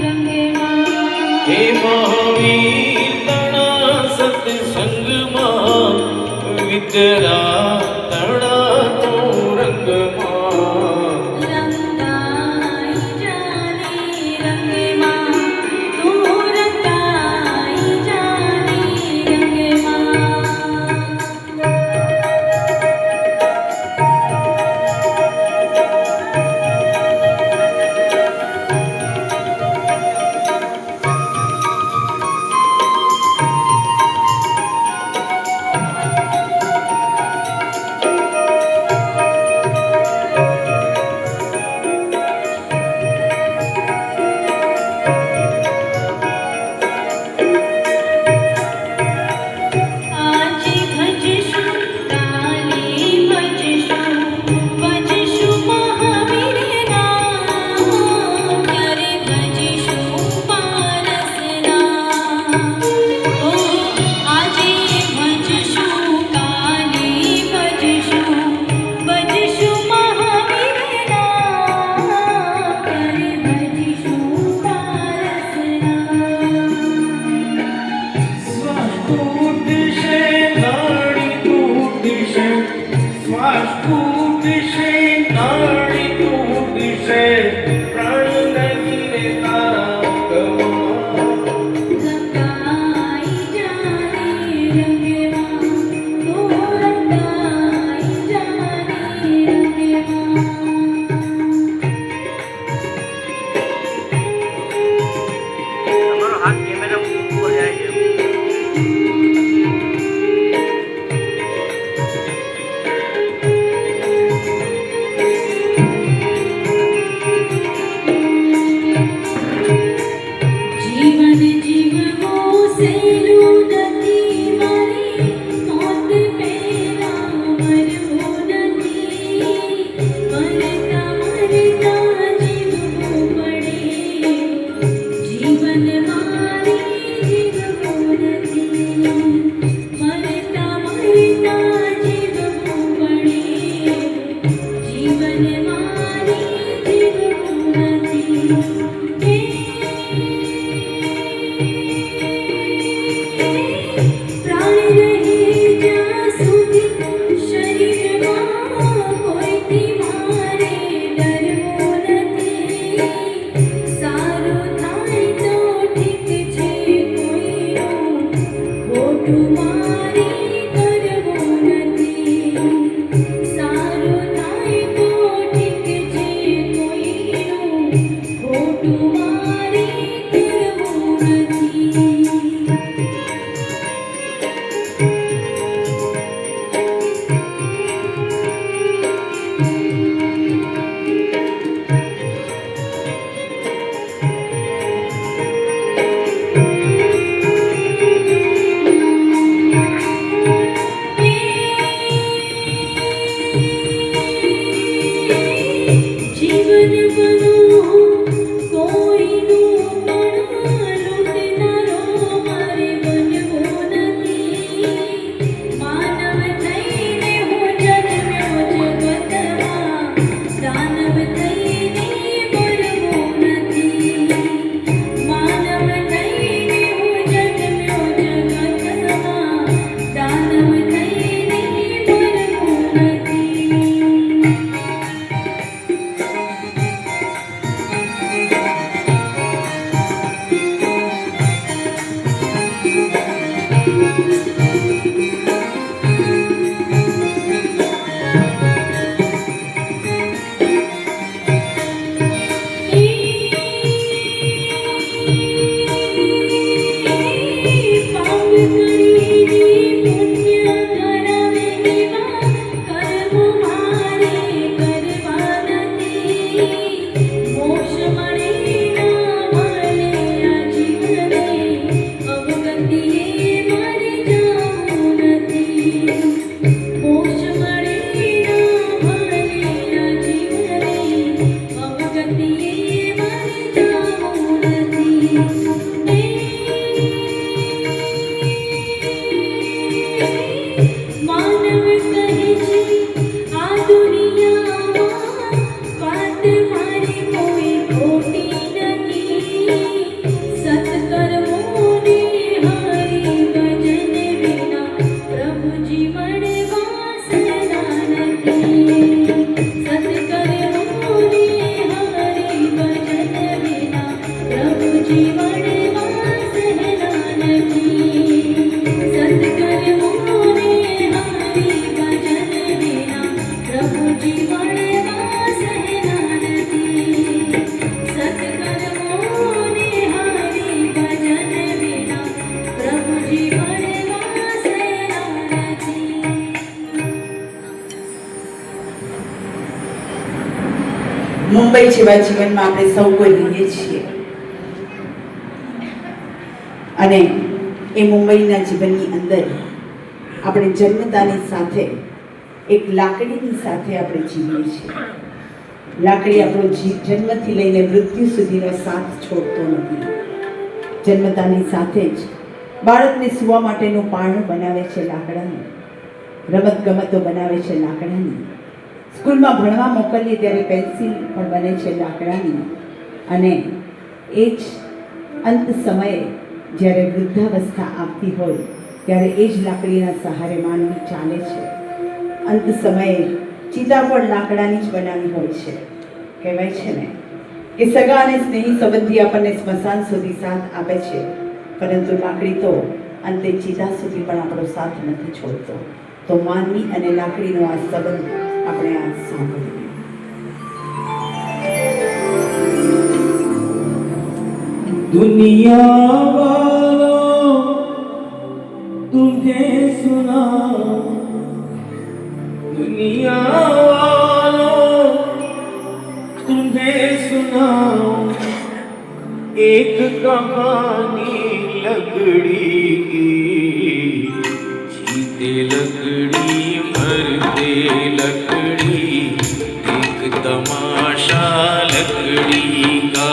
રંગમાં. હે મહાવીર તણા સત્સંગમાં વિતરા તણા તો રંગમાં રંગાઈ જાને રંગમાં, તું રંગાઈ જાને રંગમાં. આજે ભજશું કાલે ભજશું, ભજશું મહાવીર નામ, ક્યારે ભજશું પારસ નામ. ઓ આજે ભજશું કાલે ભજશું, ભજશું મહાવીર નામ, ક્યારે ભજશું પારસ નામ. શ્વાસ તૂટશે નાડી તૂટશે, શ્વાસ તૂટશે નાડી તૂટશે, પ્રાણ નહીં રે તારા ગમાં. રંગાઈ જાને રંગમાં, તું રંગાઈ જાને રંગમાં. તમારો હાથ કેમેરા ઉપર જાય છે. જીવન જીવવું સહેલું નથી, મારે મોત પહેલા મરવું નથી. મરતા મરતા જીવવું પડે, જીવન મારે ખોટું મારે કરવું નથી. જીવન બનો કોઈનું પણ લૂંટનારો મારે બનવો નથી. માનવ થઈને હું જન્મ્યો જગતમાં, દાનવ થઈને મરવો નથી. માનવ થઈને હું જન્મ્યો જગતમાં, દાનવ થઈને મરવો નથી. પાપ કરીને પુણ્ય કરાવે એવા કર્મ મારે કરવા નથી. મોક્ષ મળે ના મળે આ જીવને, અવગતિએ મારે જાવું નથી. મોક્ષ મળે ના મળે આ જીવને, અવગતિએ મારે જાવું નથી. માનવ કહે છે આ દુનિયામાં વાત મારી કોઈ ખોટી નથી. સત્કર્મોને હરિ ભજન વિના પ્રભુજી મળવા સહેલા નથી. સત્કર્મોને હરિ ભજન વિના પ્રભુજી મળવા સહેલા નથી. સત્કર્મોને હરિ ભજન વિના પ્રભુજી મળવા સહેલા નથી. સત્કર્મોને હરિ ભજન વિના પ્રભુજી મળવા સહેલા નથી. મુંબઈ જેવા જીવનમાં આપણે સૌ કોઈ રહીએ છીએ અને એ મુંબઈના જીવનની અંદર આપણે જન્મતાની સાથે એક લાકડીની સાથે આપણે જીવીએ છીએ. લાકડી આપણો જન્મથી લઈને મૃત્યુ સુધીનો સાથ છોડતો નથી. જન્મતાની સાથે જ બાળકને સૂવા માટેનું પારણું બનાવે છે લાકડાનું, રમતગમતો બનાવે છે લાકડાની, સ્કૂલમાં ભણવા મોકલીએ ત્યારે પેન્સિલ પણ બને છે લાકડાની. અને એ જ અંત સમયે જ્યારે વૃદ્ધાવસ્થા આવતી હોય ત્યારે એ જ લાકડીના સહારે માનવી ચાલે છે. અંત સમયે ચિતા પણ લાકડાની જ બનાવી હોય છે. કહેવાય છે ને કે સગા અને સ્નેહી સંબંધી આપણને સ્મશાન સુધી સાથ આપે છે, પરંતુ લાકડી તો અંતે ચિતા સુધી પણ આપણો સાથ નથી છોડતો. તો માનવી અને લાકડીનો આ સંબંધ આપણે આ સાંભળીએ. दुनिया वालों तुम्हें सुनाओ, दुनिया वालों तुम्हें सुनाओ एक कहानी लकड़ी की. जीते लकड़ी मरते लकड़ी, एक तमाशा लकड़ी का.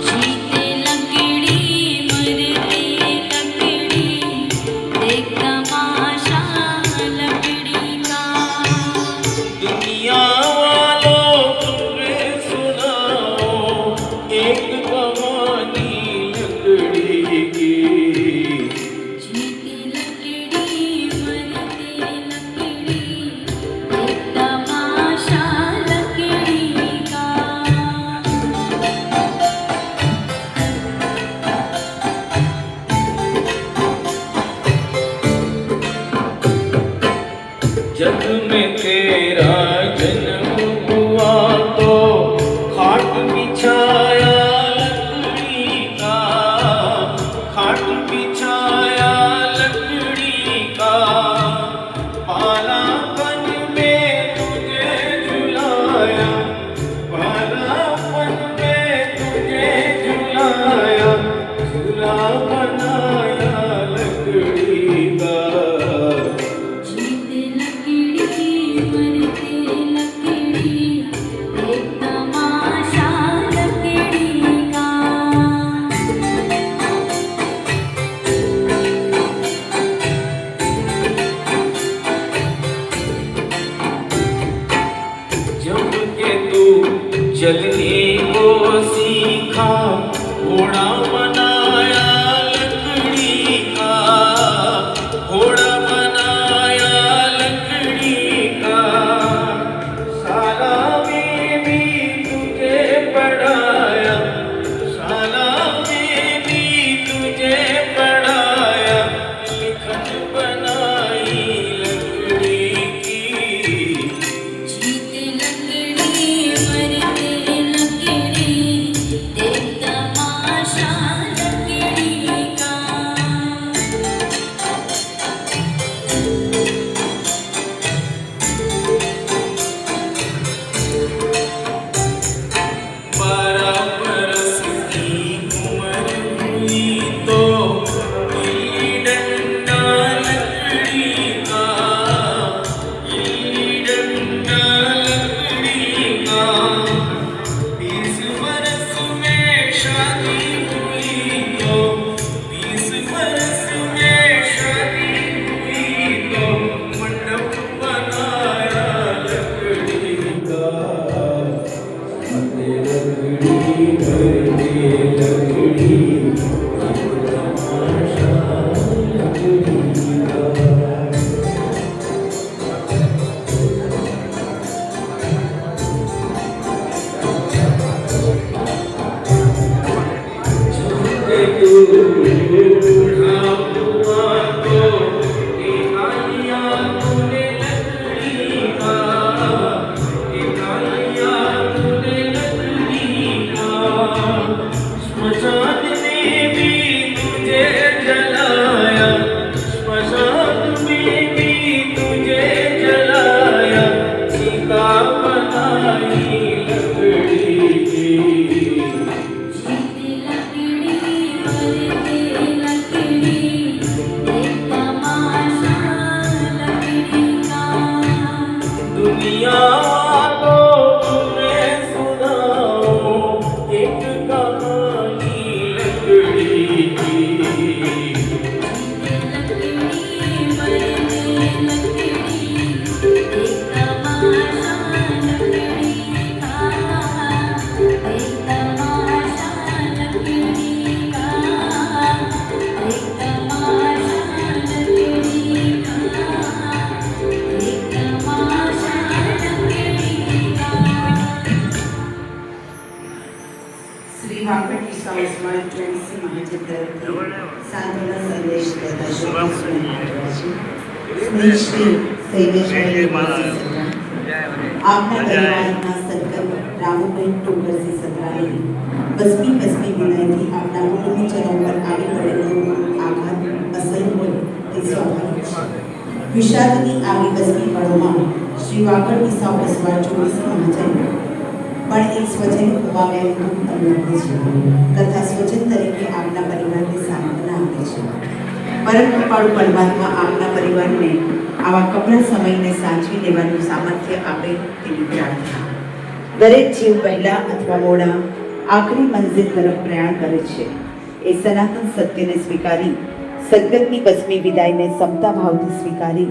जीते लकड़ी मरते लकड़ी, देख तमाशा लकड़ी का. दुनिया वालों तुम्हें सुनाओ एक कहानी लकड़ी की. जीते लकड़ी मरते लकड़ी, देख तमाशा लकड़ी का. जग में तेरा जन्म हुआ तो खाट बिछा बिछाया लकड़ी का, खाट बिछाया लकड़ी का, पालापन में तुझे झुलाया, पालापन में तुझे झुलाया, झूला बनाया लकड़ी का। जीते लकड़ी मरते लकड़ी, एक तमाशा लकड़ी का। जब के तू चलने को सीखा, घोड़ा बनाया लकड़ी का, घोड़ा बनाया लकड़ी का। शाला में भी तुझे पढ़ाया, शाला में भी तुझे पढ़ाया, लिखत बनाई लकड़ी की। जीते लकड़ी मरते लकड़ी, एक तमाशा लकड़ी का। बारह बरस की उम्र हुई तो गिल्ली डंडा लकड़ी का, गिल्ली डंडा लकड़ी का। 20 बरस में शादी हुई तो, 20 बरस में शादी हुई तो, मंडप बनाया लकड़ी का। श्मशान में भी तुझे जलाया, श्मशान में भी तुझे जलाया, सीता बनाई लकड़ी की। जीते लकड़ी मरते लकड़ी, एक तमाशा लकड़ी का। दुनिया वालों तुम्हें सुनाओ एक कहानी लकड़ी की। लकड़ी मरते लकड़ी, एक तमाशा लकड़ी का। एक तमाशा लकड़ी का, एक तमाशा लकड़ी का, एक तमाशा लकड़ी का। શ્રી વાકડ કિસ્સા ઉસ્માન ચોવીસી મહાજન તરફથી સાંત્વના સંદેશ તથા શુભેચ્છા પાઠવ્યા છે. સ્નેહ શ્રી શૈલેષભાઈ સત્રા, આપના પરિવારના સદગત રામુભાઈ ટોકરસી સત્રાની બસમી વિનયથી આપના કુટુંબીજનો પર આવી પડેલો આઘાત અસહ્ય હોય તે સ્વાભાવિક છે. વિષાદની આવી બસમી પળોમાં શ્રી વાકડ કિસ્સા ઉસ્માન ચોવીસી મહાજન પણ એક સ્વજન હોવાને દુઃખ અનુભવે છે તથા સ્વજન તરીકે આપના પરિવારને સાંત્વના આપે છે. પરમ કૃપાળુ પરમાત્મા આપના પરિવારને આવા કપરા સમયને સાચવી લેવાનું સામર્થ્ય આપે તેવી પ્રાર્થના. દરેક જીવ પહેલા અથવા મોડા આખરી મંઝિલ તરફ પ્રયાણ કરે છે. એ સનાતન સત્યને સ્વીકારી સદગતની બસમી વિદાયને સમતા ભાવથી સ્વીકારી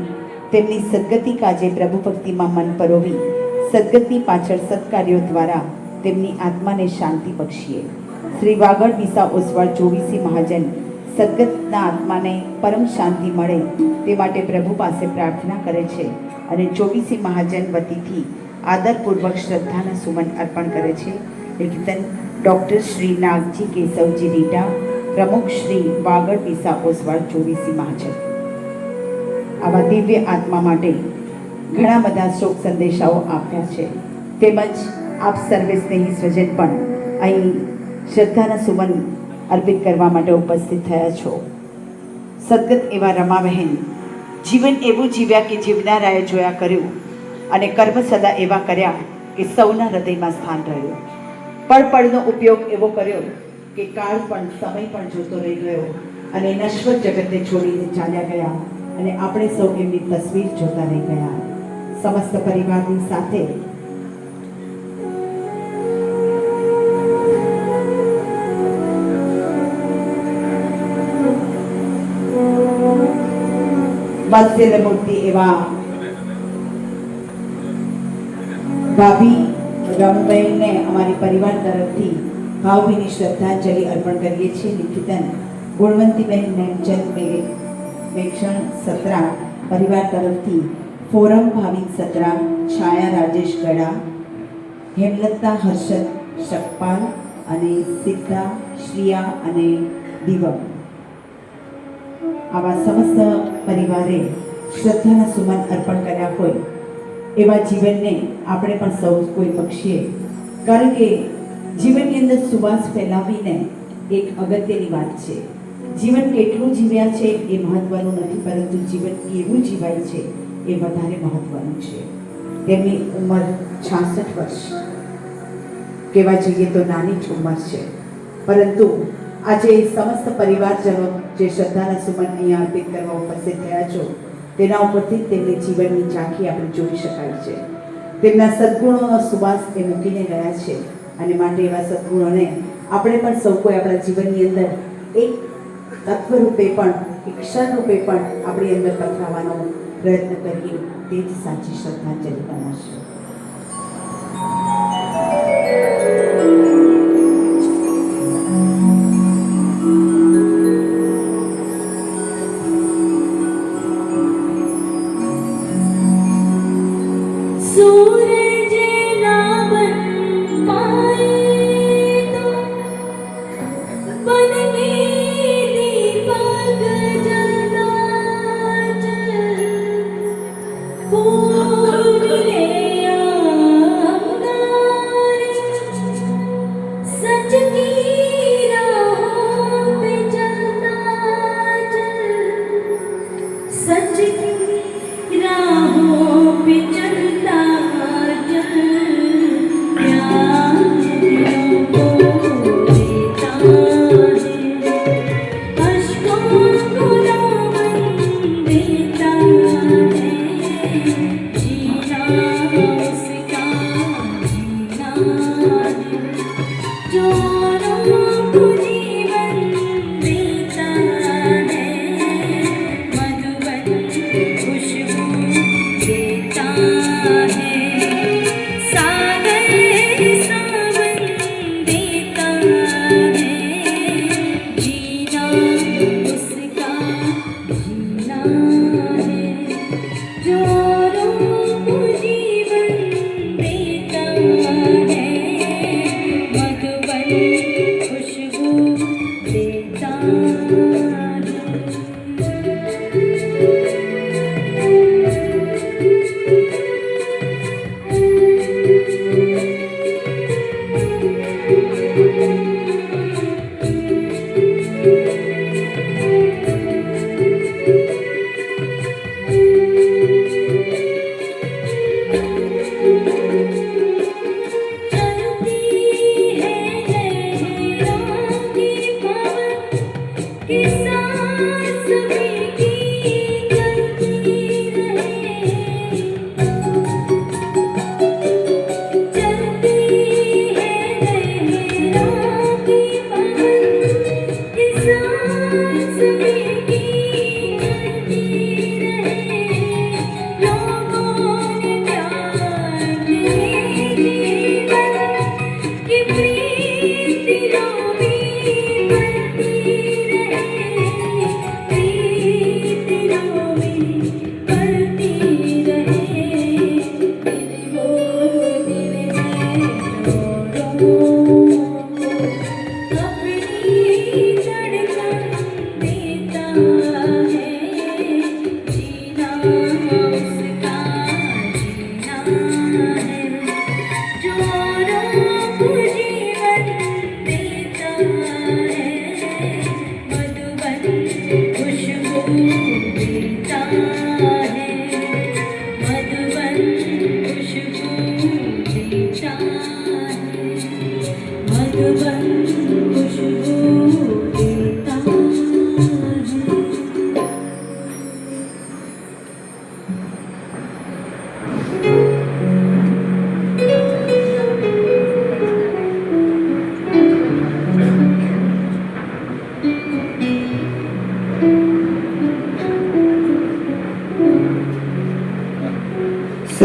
તેમની સદગતિ કાજે પ્રભુ ભક્તિમાં મન પરોવી સદગતની પાછળ સત્કાર્યો દ્વારા તેમની આત્માને શાંતિ બક્ષીએ. શ્રી વાગડ વિસા ઓસવાળ ચોવીસી મહાજન સદગતના આત્માને પરમ શાંતિ મળે તે માટે પ્રભુ પાસે પ્રાર્થના કરે છે અને ચોવીસી મહાજન વતીથી આદરપૂર્વક શ્રદ્ધાના સુમન અર્પણ કરે છે. નિકેતન ડૉક્ટર શ્રી નાગજી કેશવજી રીટા, પ્રમુખ શ્રી વાગડ વિસા ઓસવાળ ચોવીસી મહાજન. આવા દિવ્ય આત્મા માટે ઘણા બધા શોક સંદેશાઓ આપ્યા છે. તેમજ આપ સર્વે સ્નેહી સ્વજન પણ અહીં શ્રદ્ધાના સુમન અર્પિત કરવા માટે ઉપસ્થિત થયા છો. સદગત એવા રમાબહેન જીવન એવું જીવ્યા કે જીવનારાએ જોયા કર્યું અને કર્મ સદા એવા કર્યા કે સૌના હૃદયમાં સ્થાન રહ્યું. પળ પળનો ઉપયોગ એવો કર્યો કે કાળ પણ સમય પણ જોતો રહી ગયો અને નશ્વર જગતને છોડીને ચાલ્યા ગયા અને આપણે સૌ એમની તસવીર જોતા રહી ગયા. સમસ્ત પરિવારની સાથે વાત્સલ્ય મૂર્તિ એવા ભાભી રમબહેનને અમારી પરિવાર તરફથી ભાવભીની શ્રદ્ધાંજલિ અર્પણ કરીએ છીએ. નિકેતન ગુણવંતીબહેન નેમચંદ મેક્ષણ સત્રા પરિવાર તરફથી ફોરમ ભાવિક સત્રા છાયા રાજેશ ગડા, હેમલતા હર્ષદ શકપાલ અને સિદ્ધા શ્રિયા અને દિવમ આવા સમસ્ત પરિવારે શ્રદ્ધાના સુમન અર્પણ કર્યા હોય એવા જીવનને આપણે પણ સૌ કોઈ બક્ષીએ. કારણ કે જીવનની અંદર સુવાસ ફેલાવીને એક અગત્યની વાત છે. જીવન કેટલું જીવ્યા છે એ મહત્વનું નથી, પરંતુ જીવન કેવું જીવાય છે એ વધારે મહત્વનું છે. તેમની ઉંમર 66 વર્ષ કહેવા જઈએ તો નાની જ ઉંમર છે, પરંતુ આજે સમસ્ત પરિવારજનો જે શ્રદ્ધાના સુમન અહીંયા અર્પિત કરવા ઉપસ્થિત થયા છો તેના ઉપરથી તેમની જીવનની ઝાંખી આપણે જોઈ શકાય છે. તેમના સદ્ગુણોનો સુવાસ એ મૂકીને ગયા છે અને માટે એવા સદ્ગુણોને આપણે પણ સૌ કોઈ આપણા જીવનની અંદર એક તત્વરૂપે પણ એક ક્ષણરૂપે પણ આપણી અંદર પથરાવવાનો પ્રયત્ન કરીએ. તે જ સાચી શ્રદ્ધાંજલિ બનાવશે. सूरज लावन पाए तो बन में दीपक जला फूल ले अंगार सच की राहों पे चलता सच की राहों पे चलता खुशबू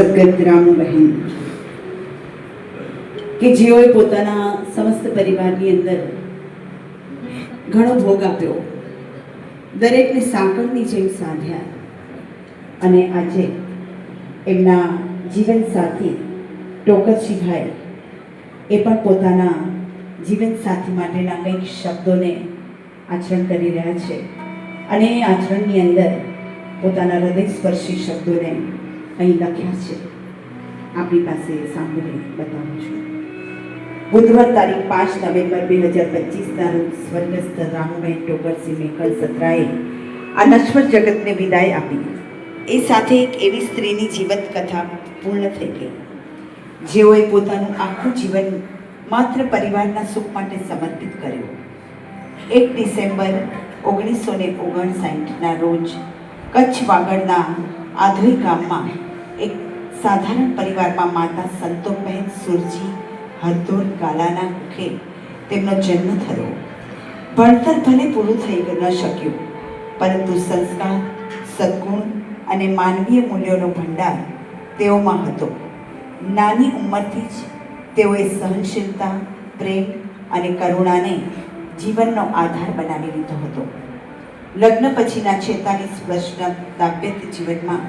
સદગત રામબહેન કે જેઓએ પોતાના સમસ્ત પરિવારની અંદર ઘણો ભોગ આપ્યો, દરેકને સાંકળની જેમ સાધ્યા અને આજે એમના જીવન સાથી ટોકરજીભાઈ એ પણ પોતાના જીવન સાથી માટેના કંઈક શબ્દોને આચરણ કરી રહ્યા છે અને એ આચરણની અંદર પોતાના હૃદયસ્પર્શી શબ્દોને અહીં લખ્યા છે. આપણી પાસે સાંભળી બતાવું છું. બુધવાર તારીખ 5 નવેમ્બર 2025ના રોજ સ્વર્ગસ્થ રામુબેન ટોકરસિંહ મેકલ સત્રાએ આ નશ્વર જગતને વિદાય આપી. એ સાથે એક એવી સ્ત્રીની જીવંત કથા પૂર્ણ થઈ ગઈ જેઓએ પોતાનું આખું જીવન માત્ર પરિવારના સુખ માટે સમર્પિત કર્યું. 1 ડિસેમ્બર 1959ના રોજ કચ્છ વાગડના આધોઈ ગામમાં એક સાધારણ પરિવારમાં માતા સંતોકબહેન સુરજી હરદોર ગાલાના મુખે તેમનો જન્મ થયો. ભણતર ભલે પૂરું થઈ ન શક્યું, પરંતુ સંસ્કાર, સદ્ગુણ અને માનવીય મૂલ્યોનો ભંડાર તેઓમાં હતો. નાની ઉંમરથી જ તેઓએ સહનશીલતા, પ્રેમ અને કરુણાને જીવનનો આધાર બનાવી લીધો હતો. લગ્ન પછીના 46 વર્ષના દાંપત્ય જીવનમાં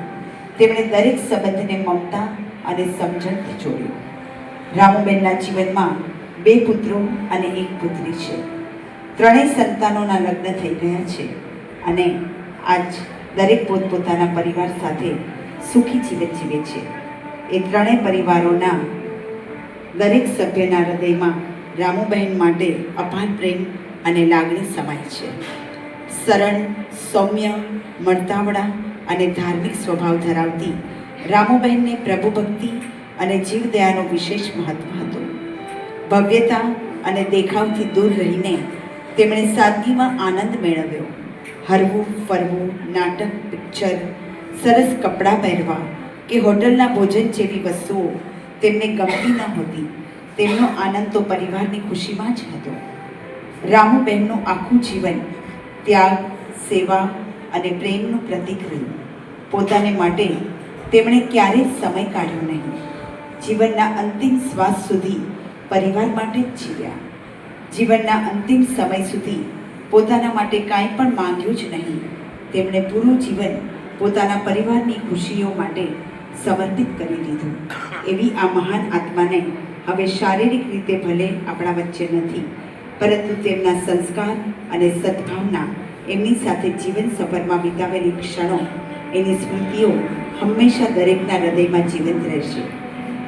તેમણે દરેક સંબંધને મમતા અને સમજણથી જોડ્યો. રામુબેનના જીવનમાં 2 પુત્રો અને 1 પુત્રી છે. ત્રણેય સંતાનોના લગ્ન થઈ ગયા છે અને આજ દરેક પોતપોતાના પરિવાર સાથે સુખી જીવન જીવે છે. એ ત્રણેય પરિવારોના દરેક સભ્યના હૃદયમાં રામુબહેન માટે અપાર પ્રેમ અને લાગણી સમાય છે. સરળ, સૌમ્ય, મળતાવડા અને ધાર્મિક સ્વભાવ ધરાવતી રામુબહેનને પ્રભુ ભક્તિ અને જીવદયાનો વિશેષ મહત્વ હતું. ભવ્યતા અને દેખાવથી દૂર રહીને તેમણે સાદગીમાં આનંદ મેળવ્યો. હરવું ફરવું, નાટક, પિક્ચર, સરસ કપડાં પહેરવા કે હોટલના ભોજન જેવી વસ્તુઓ તેમને ગમતી ન હતી. તેમનો આનંદ તો પરિવારની ખુશીમાં જ હતો. રામુબહેનનું આખું જીવન ત્યાગ, સેવા અને પ્રેમનું પ્રતીક રહ્યું. પોતાને માટે તેમણે ક્યારેય સમય કાઢ્યો નહીં. જીવનના અંતિમ શ્વાસ સુધી પરિવાર માટે જ જીવ્યા. જીવનના અંતિમ સમય સુધી પોતાના માટે કાંઈ પણ માંગ્યું જ નહીં. તેમણે પૂરું જીવન પોતાના પરિવારની ખુશીઓ માટે સમર્પિત કરી દીધું. એવી આ મહાન આત્માને હવે શારીરિક રીતે ભલે આપણા વચ્ચે નથી, પરંતુ તેમના સંસ્કાર અને સદ્ભાવના, એમની સાથે જીવન સફરમાં વિતાવેલી ક્ષણો, એની સ્મૃતિઓ હંમેશા દરેકના હૃદયમાં જીવંત રહેશે.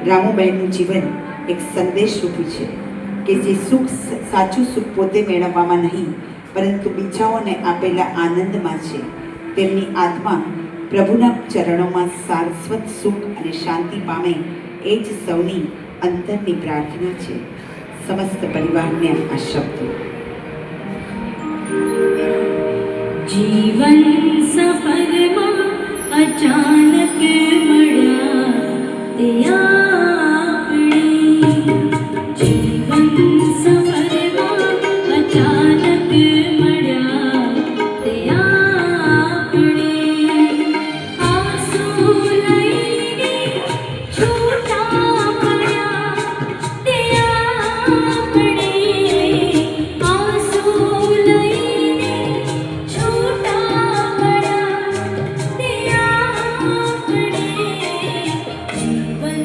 રામુબહેનનું જીવન એક સંદેશરૂપી છે કે જે સુખ, સાચું સુખ પોતે મેળવવામાં નહીં, પરંતુ બીજાઓને આપેલા આનંદમાં છે. તેમની આત્મા પ્રભુના ચરણોમાં શાશ્વત સુખ અને શાંતિ પામે, એ જ સૌની અંતરની પ્રાર્થના છે. સમસ્ત પરિવારને આ શબ્દો. જીવન સફરમાં અચાનક મળ્યા તે આપણે. જીવન સફરમાં અચાનક મળ્યા તે આપણે. આંસુ લઈને છૂટા પડ્યા તે આપણે. આંસુ લઈને છૂટા પડ્યા તે આપણે. જીવન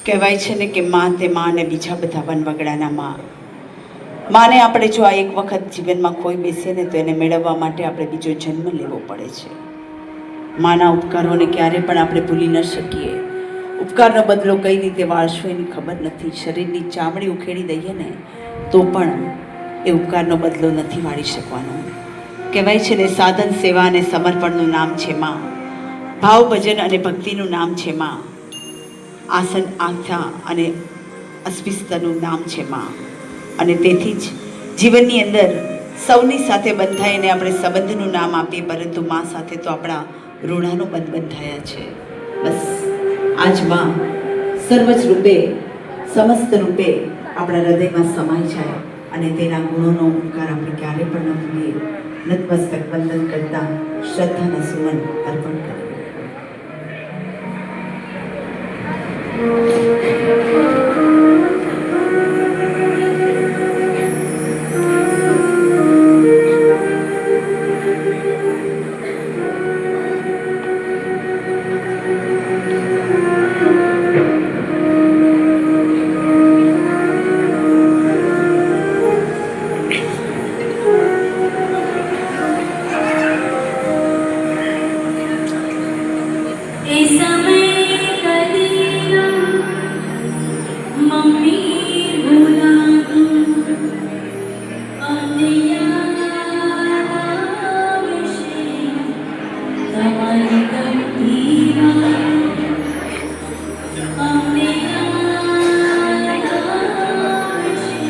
કહેવાય છે ને કે માં તે માં અને બીજા બધા વનવગડાના માં. માને આપણે જો આ એક વખત જીવનમાં ખોઈ બેસીએ ને તો એને મેળવવા માટે આપણે બીજો જન્મ લેવો પડે છે. માના ઉપકારોને ક્યારે પણ આપણે ભૂલી ન શકીએ. ઉપકારનો બદલો કઈ રીતે વાળશો એની ખબર નથી. શરીરની ચામડી ઉખેડી દઈએ ને તો પણ એ ઉપકારનો બદલો નથી વાળી શકવાનો. કહેવાય છે ને સાધન સેવા અને સમર્પણનું નામ છે માં. ભાવ ભજન અને ભક્તિનું નામ છે માં. આસન આસ્થા અને અસ્પિસ્તનું નામ છે માં. અને તેથી જ જીવનની અંદર સૌની સાથે બંધાઈને આપણે સંબંધનું નામ આપીએ, પરંતુ માં સાથે તો આપણા ઋણાનો બંધ બંધાયા છે. બસ આજ માં સર્વ જ રૂપે સમસ્ત રૂપે આપણા હૃદયમાં સમાઈ જાય અને તેના ગુણોનો ઉપકાર આપણે ક્યારે પણ ન ભૂલીએ. નતમસ્તક વંદન કરતા શ્રદ્ધાના સુમન અર્પણ કરીએ. એ સમય કદી ના મમ્મી ભૂલાતું અને યાદ આવશે તમારી ગમતી વાત. અમને યાદ આવશે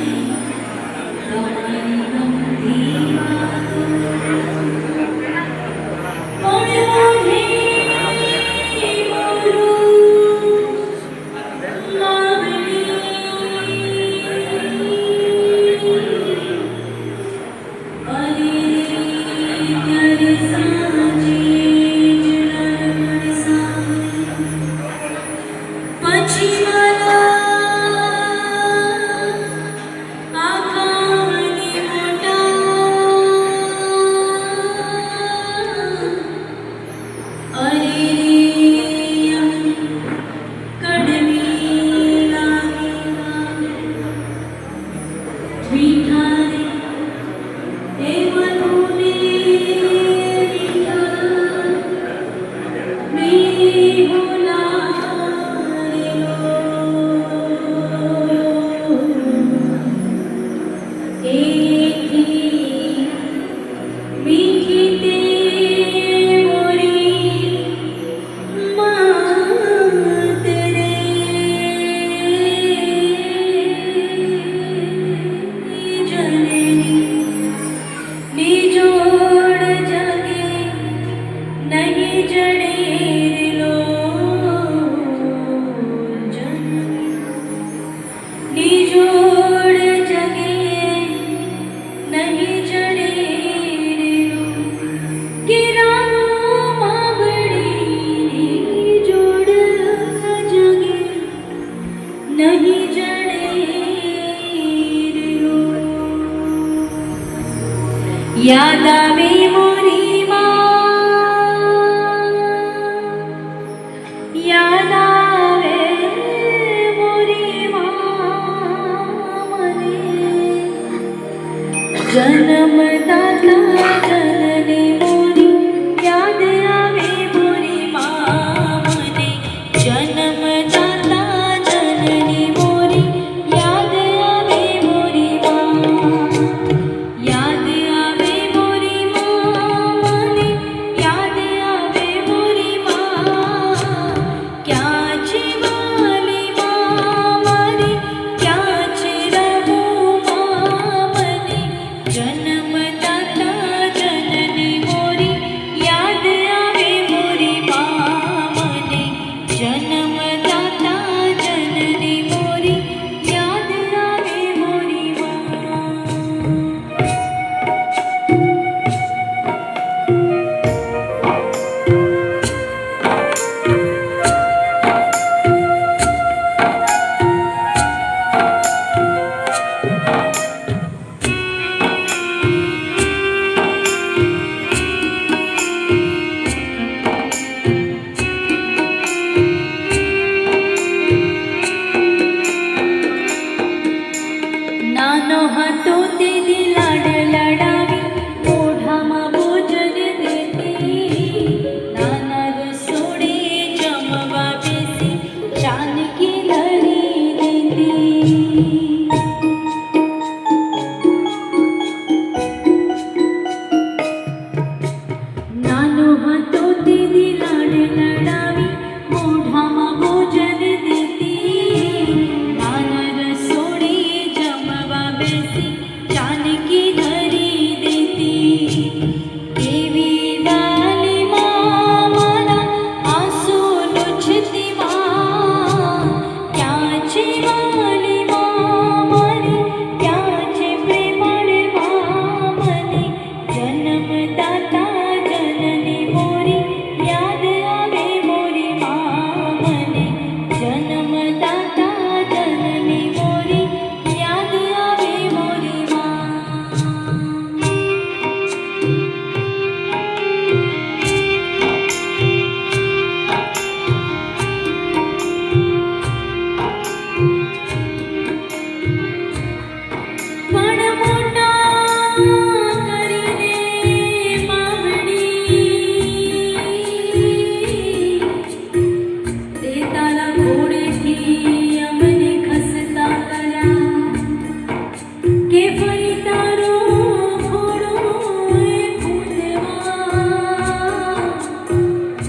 તમારી ગમતી વાત. યાદ આવે મોરી માં, યાદ આવે મોરી માં મને જન્મદાતા જનની મોરી યાદ આવે મોરી માં મને જન્મદાતા જનની મોરી યાદ આવે મોરી માં યાદ આવે મોરી માં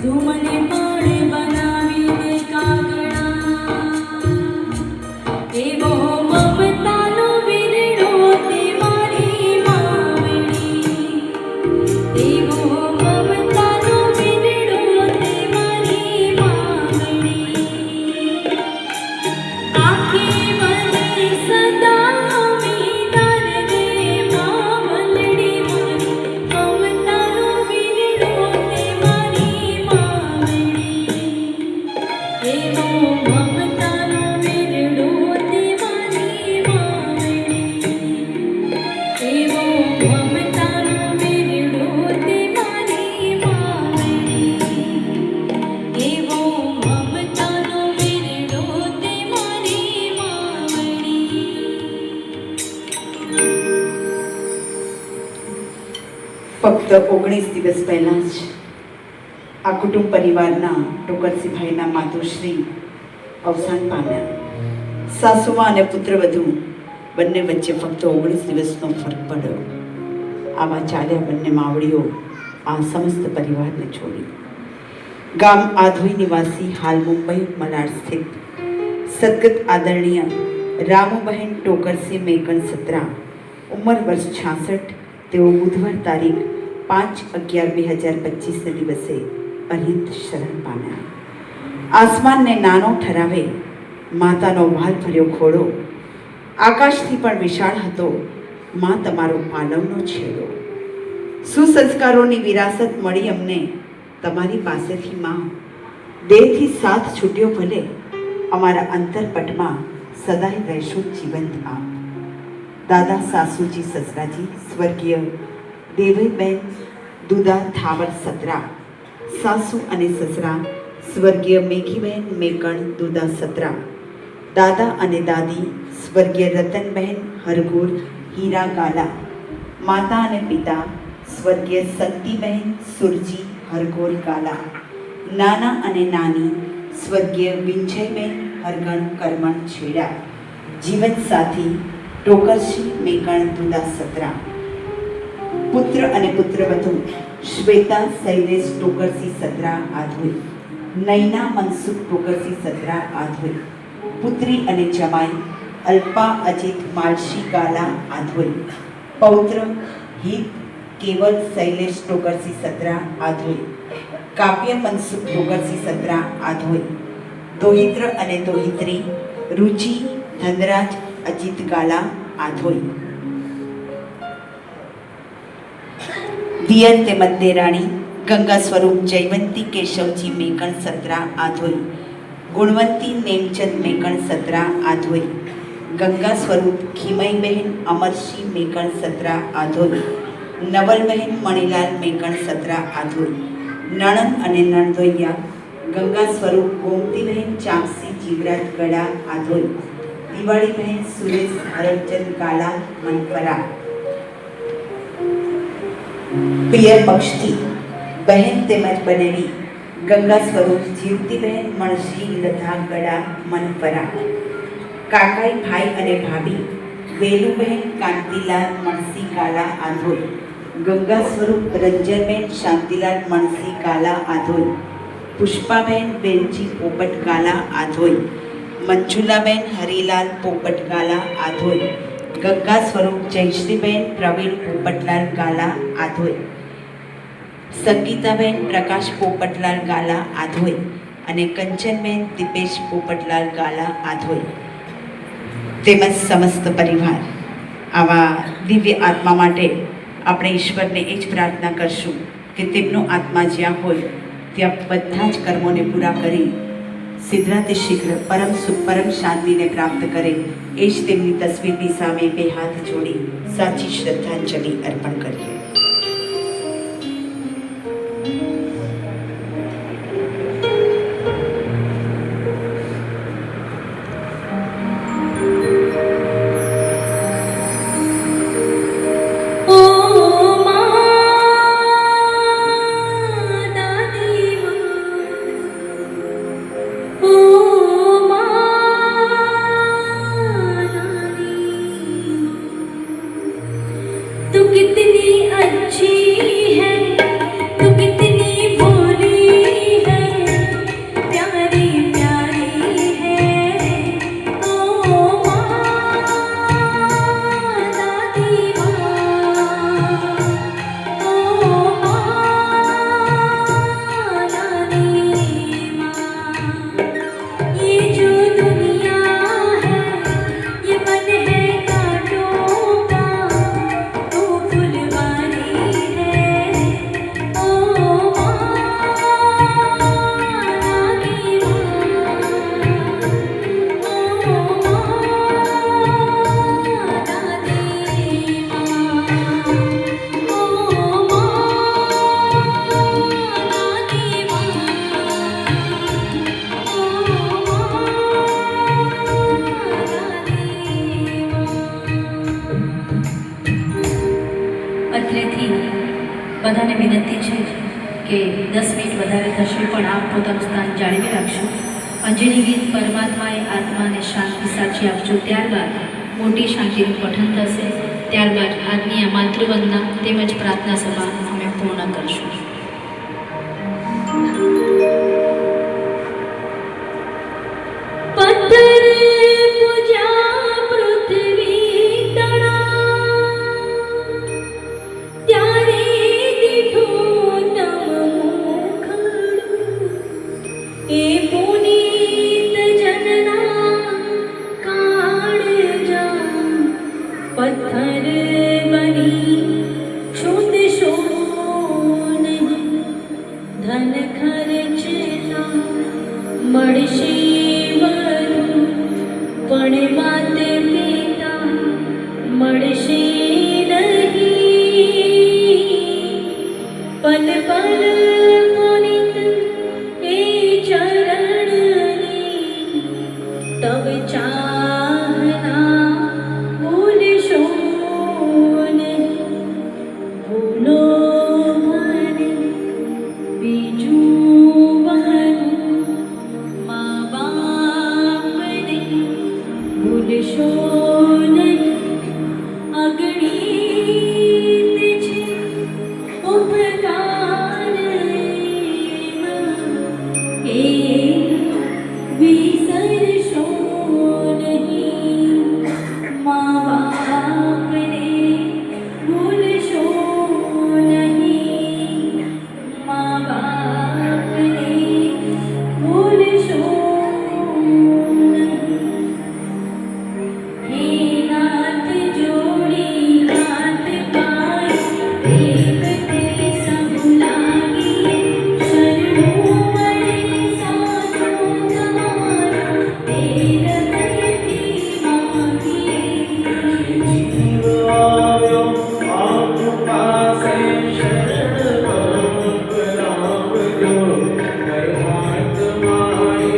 તું મને પાડે બનાવી દે કાગડા એવો મમતાનો વીરડો તે મારી માવડી એવો મમતાનો વીરડો તે મારી માવડી આખી મને સદા વિદાર દે માવલડી મારી મમતાનો વીરડો તે મારી માવડી એવો મમતાનો વીરડો તે મારી માવડી એવો મમતાનો વીરડો તે મારી માવડી એવો મમતાનો વીરડો તે મારી માવડી ફક્ત 19 દિવસ પહેલાં જ આ કુટુંબ પરિવારના ટોકરસીભાઈના માતુશ્રી અવસાન પામ્યા. સાસુમાં અને પુત્રવધુ બંને વચ્ચે ફક્ત 19 દિવસનો ફરક પડ્યો. આવા ચાલ્યા બંને માવડીઓ આ સમસ્ત પરિવારને છોડી. ગામ આધોઈ નિવાસી હાલ મુંબઈ મલાડ સ્થિત સદગત આદરણીય રામુબહેન ટોકરસી મેકણ સત્રા, ઉંમર વર્ષ 66, તેઓ બુધવાર તારીખ 5/11/2025 દિવસે અરિહંત શરણ પામ્યા. આસમાનને નાનો ઠરાવે માતાનો વાલ ભર્યો ખોડો, આકાશથી પણ વિશાળ હતો માં તમારો પાલવનો છેડો. સુસંસ્કારોની વિરાસત મળી અમને તમારી પાસેથી માં, દેહથી સાથ છૂટ્યો ભલે અમારા અંતરપટમાં સદાય રહેશો જીવંત આપ. દાદા સાસુજી સસરાજી સ્વર્ગીય દેવઈબેન દુદા થાવર સત્રા, સાસુ અને સસરા સ્વર્ગીય મેઘીબેન મેકણ દુદા સત્રા, દાદા અને દાદી સ્વર્ગીય રતનબહેન હરગુર હીરા ગાલા, માતા અને પિતા સ્વર્ગીય શક્તિબહેન સુરજી હરગોર ગાલા, નાના અને નાની સ્વર્ગીય વિંજયબેન હરગણ કરમણ છેડા, જીવન સાથી ટોકરસી મેકણ દુદા સત્રા. પુત્ર અને પુત્રવધુ શ્વેતા શૈલેષ ટોકરસી સત્રા આધોઈ, નૈના મનસુખ ટોકરસી સત્રા આધોઈ. પુત્રી અને જમાઈ અલ્પા અજીત માલશી ગાલા આધોઈ. પૌત્ર હિત કેવલ શૈલેષ ટોકરસી સત્રા આધોઈ. કાવ્ય મનસુખ ટોકરસી સત્રા આધોઈ. દોહિત્ર અને દોહિત્રી રુચિ ધનરાજ અજીત ગાલા આધોઈ. દિયર તેમજ દેરાણી ગંગા સ્વરૂપ જયવંતી કેશવજી મેકણ સત્રા આધોઈ. ગુણવંતી નેમચંદ મેકણ સત્રા આધોઈ. ગંગા સ્વરૂપ ખીમઈબહેન અમરસિંહ મેકણ સત્રા આધોઈ. નવલબહેન મણીલાલ મેકણ સત્રા આધોઈ. નણંદ અને નણદોઈયા ગંગા સ્વરૂપ ગોમતીબહેન ચામસી જીવરાજ ગળા આધોઈ. દિવાળીબહેન સુરેશ હરચંદ ગાલા મનપરા. પિયર પક્ષથી બહેન તેમજ બનેવી ગંગા સ્વરૂપ જીવતીબહેન મણસી લધા ગળા મનપરા. કાકાઈ ભાઈ અને ભાભી વેલુબહેન કાંતિલાલ મણસી ગાલા આધોઈ. ગંગા સ્વરૂપ રંજનબેન શાંતિલાલ મણસી ગાલા આધોઈ. પુષ્પાબેન બેનજી પોપટ ગાલા આધોઈ. મંજુલાબેન હરિલાલ પોપટ ગાલા આધોઈ. ગંગા સ્વરૂપ જયશ્રીબેન પ્રવીણ પોપટલાલ ગાલા આધોઈ. સંગીતાબેન પ્રકાશ પોપટલાલ ગાલા આધોઈ અને કંચનબેન દીપેશ પોપટલાલ ગાલા આધોઈ તેમજ સમસ્ત પરિવાર. આવા દિવ્ય આત્મા માટે આપણે ઈશ્વરને એ જ પ્રાર્થના કરશું કે તેમનો આત્મા જ્યાં હોય ત્યાં બધા જ કર્મોને પૂરા કરી શીઘ્રાતિ શીઘ્ર પરમ સુખ પરમ શાંતિને પ્રાપ્ત કરે, એ જ તેમની તસવીરની સામે બે હાથ જોડી સાચી શ્રદ્ધાંજલિ અર્પણ કરીએ. कितनी 10 મિનિટ વધારે થશે, પણ આપ પોતાનું સ્થાન જાળવી રાખશો. અંજલિ ગીત પરમાત્માએ આત્માને શાંતિ સાચી આપજો. ત્યારબાદ મોટી શાંતિનું પઠન થશે. ત્યારબાદ આજની આ માતૃવંદના તેમજ પ્રાર્થના સભા અમે પૂર્ણ કરશું. પથ્થર પૂજા પૃથ્વી તણા, ત્યારે દીઠું તમ મુખડું. એ પુનીત જનના કાળજા, પથ્થર બની છૂટશો નહીં. ધન ખર્ચના મળશે પણ માત પિતા મળશે નહીં. પલ પલ પુનિત એ ચરણની, તવ ચાહના ભૂલશો નહીં. ભૂલો મને બીજું બધું, મા બાપને ભૂલશો નહીં. અગણિત છે ઉપકાર એમાં, એ વિસરશો નહીં. મા બાપને ભૂલશો નહીં. મા બાપને ભૂલશો નહીં. હે નાથ જોડી હાથ પાય, દેખતે સબ લાગીએ. શરણું મળે સાધુ તમારો, તે હૃદયથી માગીએ. જીવ આવ્યો આપ પાસે, શરણ કરાવજો. પરમાત્માએ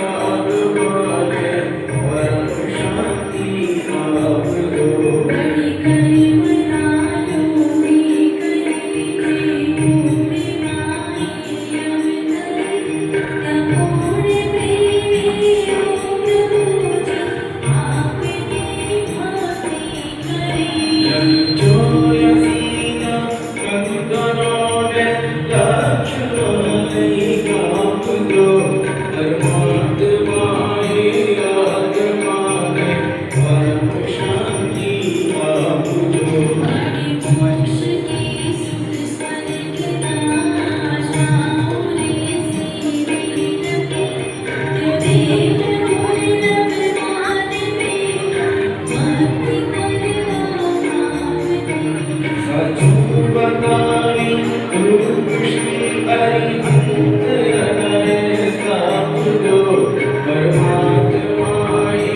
આત્માને પરમ શાંતિ આપજો. ઘડી ઘડી મનાયો મી કરી જે પૂરે માઈ અવતરી. તપોરે પ્રેમી ઓ પ્રભુજી, આપને ભક્તિ કરી. જોયસીના કંદનોને લક્ષ્મણ આપજો. પરમાત્માએ આત્માને પરમ શાંતિ આપજો. મોક્ષ કી સુખ સ્વર્ગના શાઓરે સીરી લગે. દેવ દુર્લભ માન મેરા, ભક્તિ કરવા આવતે. સાચું બતાવી કૃષ્ણ અરિહંત હૃદય સ્થાપજો. પરમાત્માએ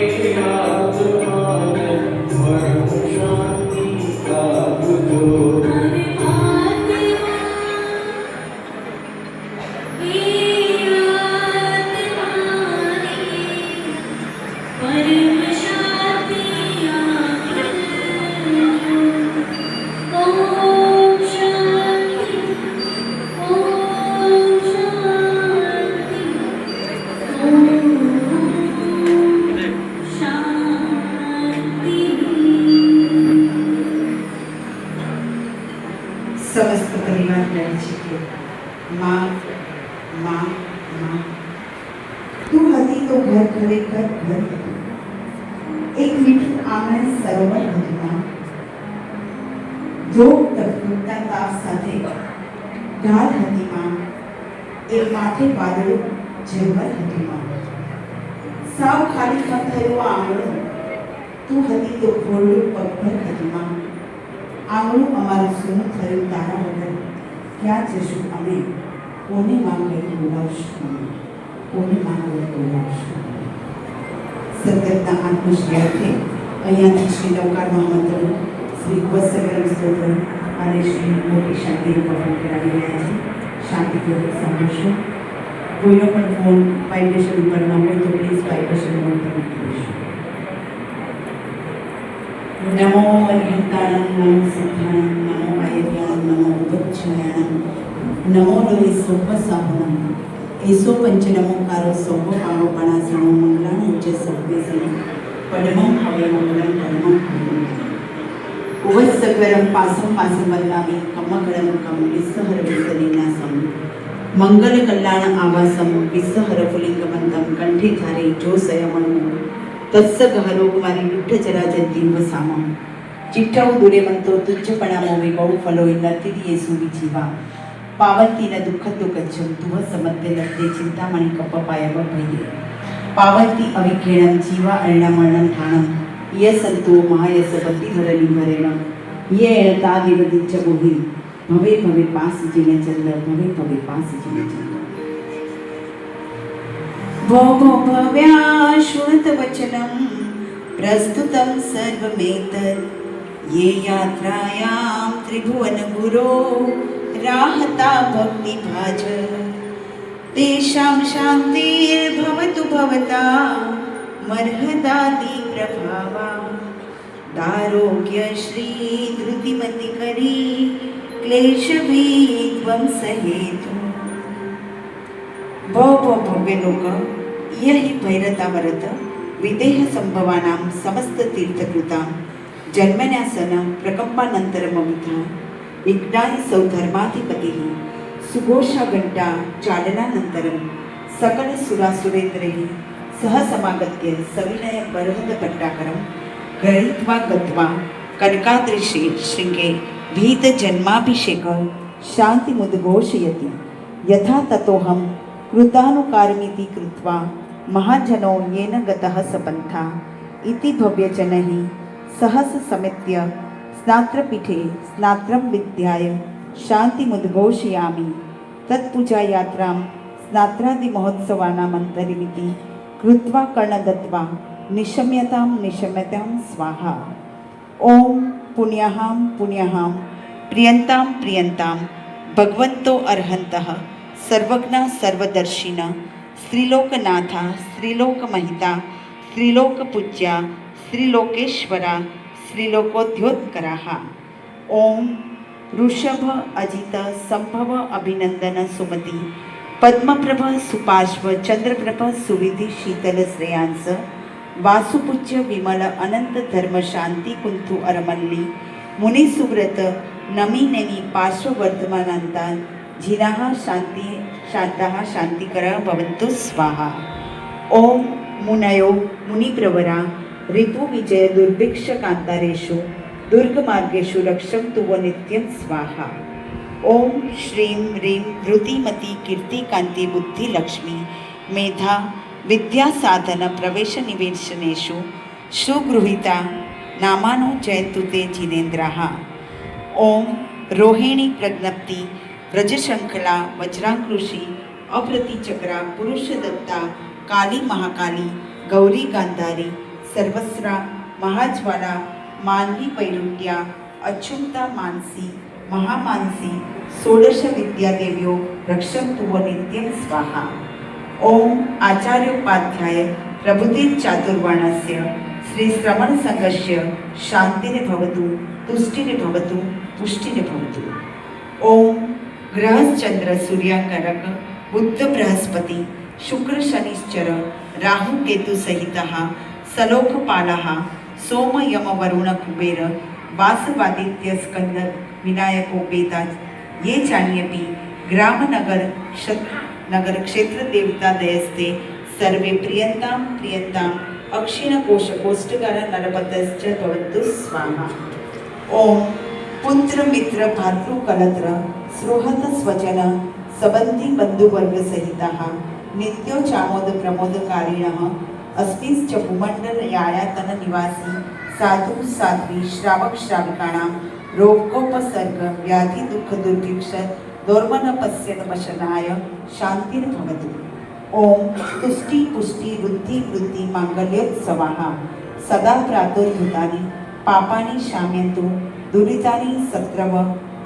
આત્માને પરમ શાંતિ આપજો. પરમ શાંતિ આપજો. ઓમ શાંતિ, ઓમ શાંતિ, ઓમ શાંતિ. સમસ્ત પરિવાર કહે છે કે માં માં માં, તું હતી તો ઘર ખરેખર ઘર હતું. એક મીઠું આંગણે સરોવર હતું માં. ધોધ તૂટતા તાપ સાથે ઢાલ હતી માં. એક માથે વાદળું ઝરમર હતી માં. સાવ ખાલી થયું આંગણું, તું હતી તો ખોરડું પગભર હતી માં. આંગણું અમારું સૂનું થયું તારા વગર, ક્યાં જશું અમે? કોને માંગે બોલાવશું અમે? કોને માંગે બોલાવશું? સતતના આત્મશ્રેયથી અહીંયાથી શ્રી લવકાર મહામંત્ર શ્રી વત્સકરમ સ્તોત્ર અને શ્રી મોટી શાંતિનું પઠન કરાવી રહ્યા છે. શાંતિપૂર્વક સાંભળશો. કોઈનો પણ ફોન વાઇબ્રેશન ઉપર ન હોય તો પ્લીઝ વાઇબ્રેશન મોડ પર મૂકીશું. નમો અરિહંતાણમ, નમો સિદ્ધાણમ, નમો આયર્યાણમ, નમો ઉપચ્છાયાણમ, नमो लोरे सोप साहनम एसो पंचनमोकारो सोप पावपणासनो मंगलांच सर्वेसनो पडमं हवे मंगलं परमं हवे उवत्सकरं पासं पासं वल्लावी कमकरं कम विस्सहर विसलिनासं मंगल कल्याण आवासं विस्सहर फुलिंगमंतं कंठे धारे जोसयमणु तत्स गहरो कुमारी विठ्ठ चराचर वसामं चिठ्ठाऊ दुरे म्हणतो तुच्छपणा मोवे बहु फलो नती येसु विजीवा पावंतीन दुःख तो गच्छम तुह समत्ते लत्ते चिंतामणी कपपायव भये पावंती अविखेणं जीवा अरणमरणं ठाणं यसंतो महायस बत्तीधरणी भरेण ये एळता दिवदिच्च बोही भवे भवे पास जिने चंद भवे भवे पास जिने चंद भो भो भव्या श्रुत वचनं प्रस्तुतं सर्वमेतत् ये यात्रायां त्रिभुवन गुरो राहता भक्ति भाज तेषां शान्तिर्भवतु भवता मर्हदादि प्रभावा दारोग्य श्री धृतिमति करी क्लेश विध्वंसहेतु भव भव्य लोक यही भैरता वरत विदेह संभवानां समस्त तीर्थकृतां जन्मन्यासन प्रकंपानंतरममिथा विघ्नाय सौधर्माधिपतिः सुघोषा घंटा चालनानंतरं सकल सुरासुरेन्द्रैः सह समागत्य सविनय बर्हत कट्टाकरं गृहीत्वा गत्वा कनकाद्रिशे शृंगे भीत जन्माभिषेक शान्तिमुद्घोषयति यथा ततोऽहं कृतानुकारमिति कृत्वा महाजनो येन गतः सपन्था इति भव्यजनैः सहस समेत्य स्नात्रपीठे स्नात्रं विद्याय शान्तिमुद्घोषयामि तत्पूजायात्रां स्नात्रादिमहोत्सवानामन्तरमिति कृत्वा कर्णदत्वा निशम्यतां स्वाहा ॐ पुण्यहां प्रियन्तां भगवन्तो अर्हन्तः सर्वज्ञा सर्वदर्शिना श्रीलोकनाथा श्रीलोकमहिता श्रीलोकपूज्या श्रीलोकेश्वरा श्रीलोकोद्योतकराः ॐ ऋषभ अजित संभव अभिनंदन सुमति पद्मप्रभ सुपार्श्व चंद्रप्रभ सुविधि शीतल श्रेयांस वासुपूज्य विमल अनंत धर्म शांती कुंतु अरमल्ली मुनी सुव्रत नमी नेमी पार्श्ववर्तमानांता जिनाः शांती शांताः शांतिकर भवन्तु स्वाहा ओम मुनयो मुनिप्रवरा रिपु विजय दुर्भिक्ष कांतारेषु दुर्गमार्गेषु रक्षन्तु वो नित्यं स्वाहा ओम श्रीं ह्रीं धृतिमती कीर्तिकान्ति बुद्धिलक्ष्मी मेधा विद्यासाधन प्रवेशनिवेशनेषु सुगृहीता नामानो जयन्तु ते जिनेन्द्राः ओम रोहिणी प्रज्ञप्ति व्रजशङ्खला वज्रांकृषि अप्रतिचक्रा पुरुषदत्ता काली महाकाली गौरी गांधारी सर्वस्रा महाज्वाला मानवी पैलुट्या अच्युता मानसी महामानसी षोडश विद्यादेव्यो रक्षन्तु वो नित्यं स्वाहा ओम आचार्योपाध्याय प्रभुतिर चातुर्वर्णस्य श्री श्रवण संघस्य शांतिर्भवतु तुष्टिर्भवतु पुष्टिर्भवतु ओम ग्रहश्चंद्र सूर्यांकरक बुद्ध बृहस्पति शुक्र शनिश्चर राहु केतु सहितः सलोकपालः सोम यम वरुण कुबेर वासवादित्य स्कंद विनायको वेदाज ये चान्यपि ग्राम नगर क्षेत्र देवता दयस्ते सर्वे प्रियंतां अक्षिण कोश कोष्ठकार नरपतश्च भवन्तु स्वाहा ओम पुत्र मित्र भातृ कलत्र सुहृत स्वजन सबंधी बंधुवर्ग सहितः नित्यो चामोद प्रमोदकारिणः अस्मिंश्च भूमंडल यायातन निवासी साधु साध्वी श्रावक श्राविकाणां रोगोपसर्ग व्याधि दुःख दुर्भिक्ष दोर्मनपस्यनमशनाय शान्तिर्भवतु ओम तुष्टि पुष्टि वृद्धि वृद्धि मांगल्योत्सवाः सदा प्रातुर्भूतानि पापानि शाम्यन्तु दुरितानि सत्रव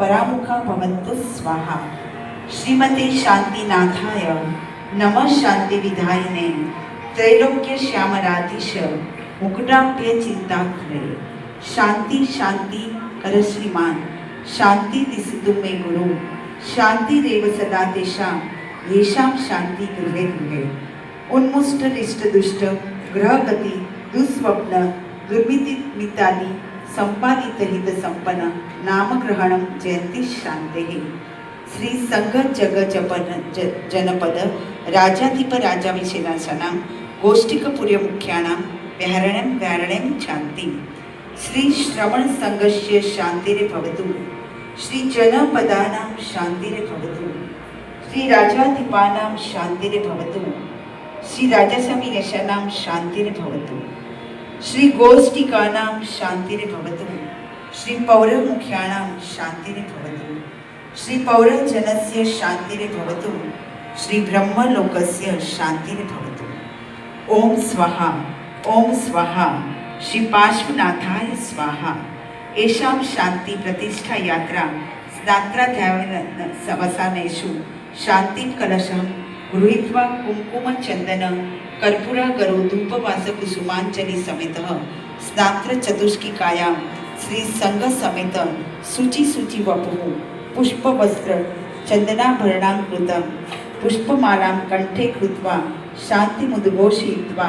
परामुखा भवन्तु स्वाहा श्रीमते शांतिनाथाय नमः शांतिविधायिने त्रैलोक्य श्यामराधीश मुकुटाभ्य चिंताखरे शांति शांति कर श्रीमान शांति दिसतु मे गुरु शान्तिरेव सदा तेषां येषां शान्ति गृहे गृहे उन्मुष्टरिष्टदुष्ट ग्रहगति दुःस्वप्न दुर्मितानि सम्पादितहितसम्पन्न नामग्रहणं जयन्ति शान्तेः। श्री संघ जग जनपद राजाधिप राजाभिषेकानां गोष्ठिकपुर्यमुख्यानां व्याहरणं शान्ति। श्री श्रवण संघस्य शान्तिरे भवतु। श्री जनपदानां शान्तिरे भवतु। श्री राजाधिपानां शान्तिरे भवतु। श्री राजस्वामी यशानां शान्तिरे भवतु। श्री गोष्ठिकानां शान्तिरे भवतु। श्री पौरमुख्यानां शान्तिरे भवतु। श्री पौरजनस्य शान्तिरे भवतु। श्री ब्रह्मलोकस्य शान्तिरे भवतु। ओम स्वाहा ओम स्वाहा। श्री पार्श्वनाथाय स्वाहा। एषां शान्ति प्रतिष्ठा यात्रा स्नात्राध्यायन सवसानेषु शान्तिं कलशं गृहीत्वा कुङ्कुमचन्दन कर्पूरागरो धूपवासकुसुमाञ्जलि समेतः स्नात्र चतुष्किकायां श्री संघ समेत शुचि वपुः पुष्पवस्त्र चन्दनाभरणाङ्कृतं पुष्पमालां कण्ठे कृत्वा शान्तिमुद्घोषयित्वा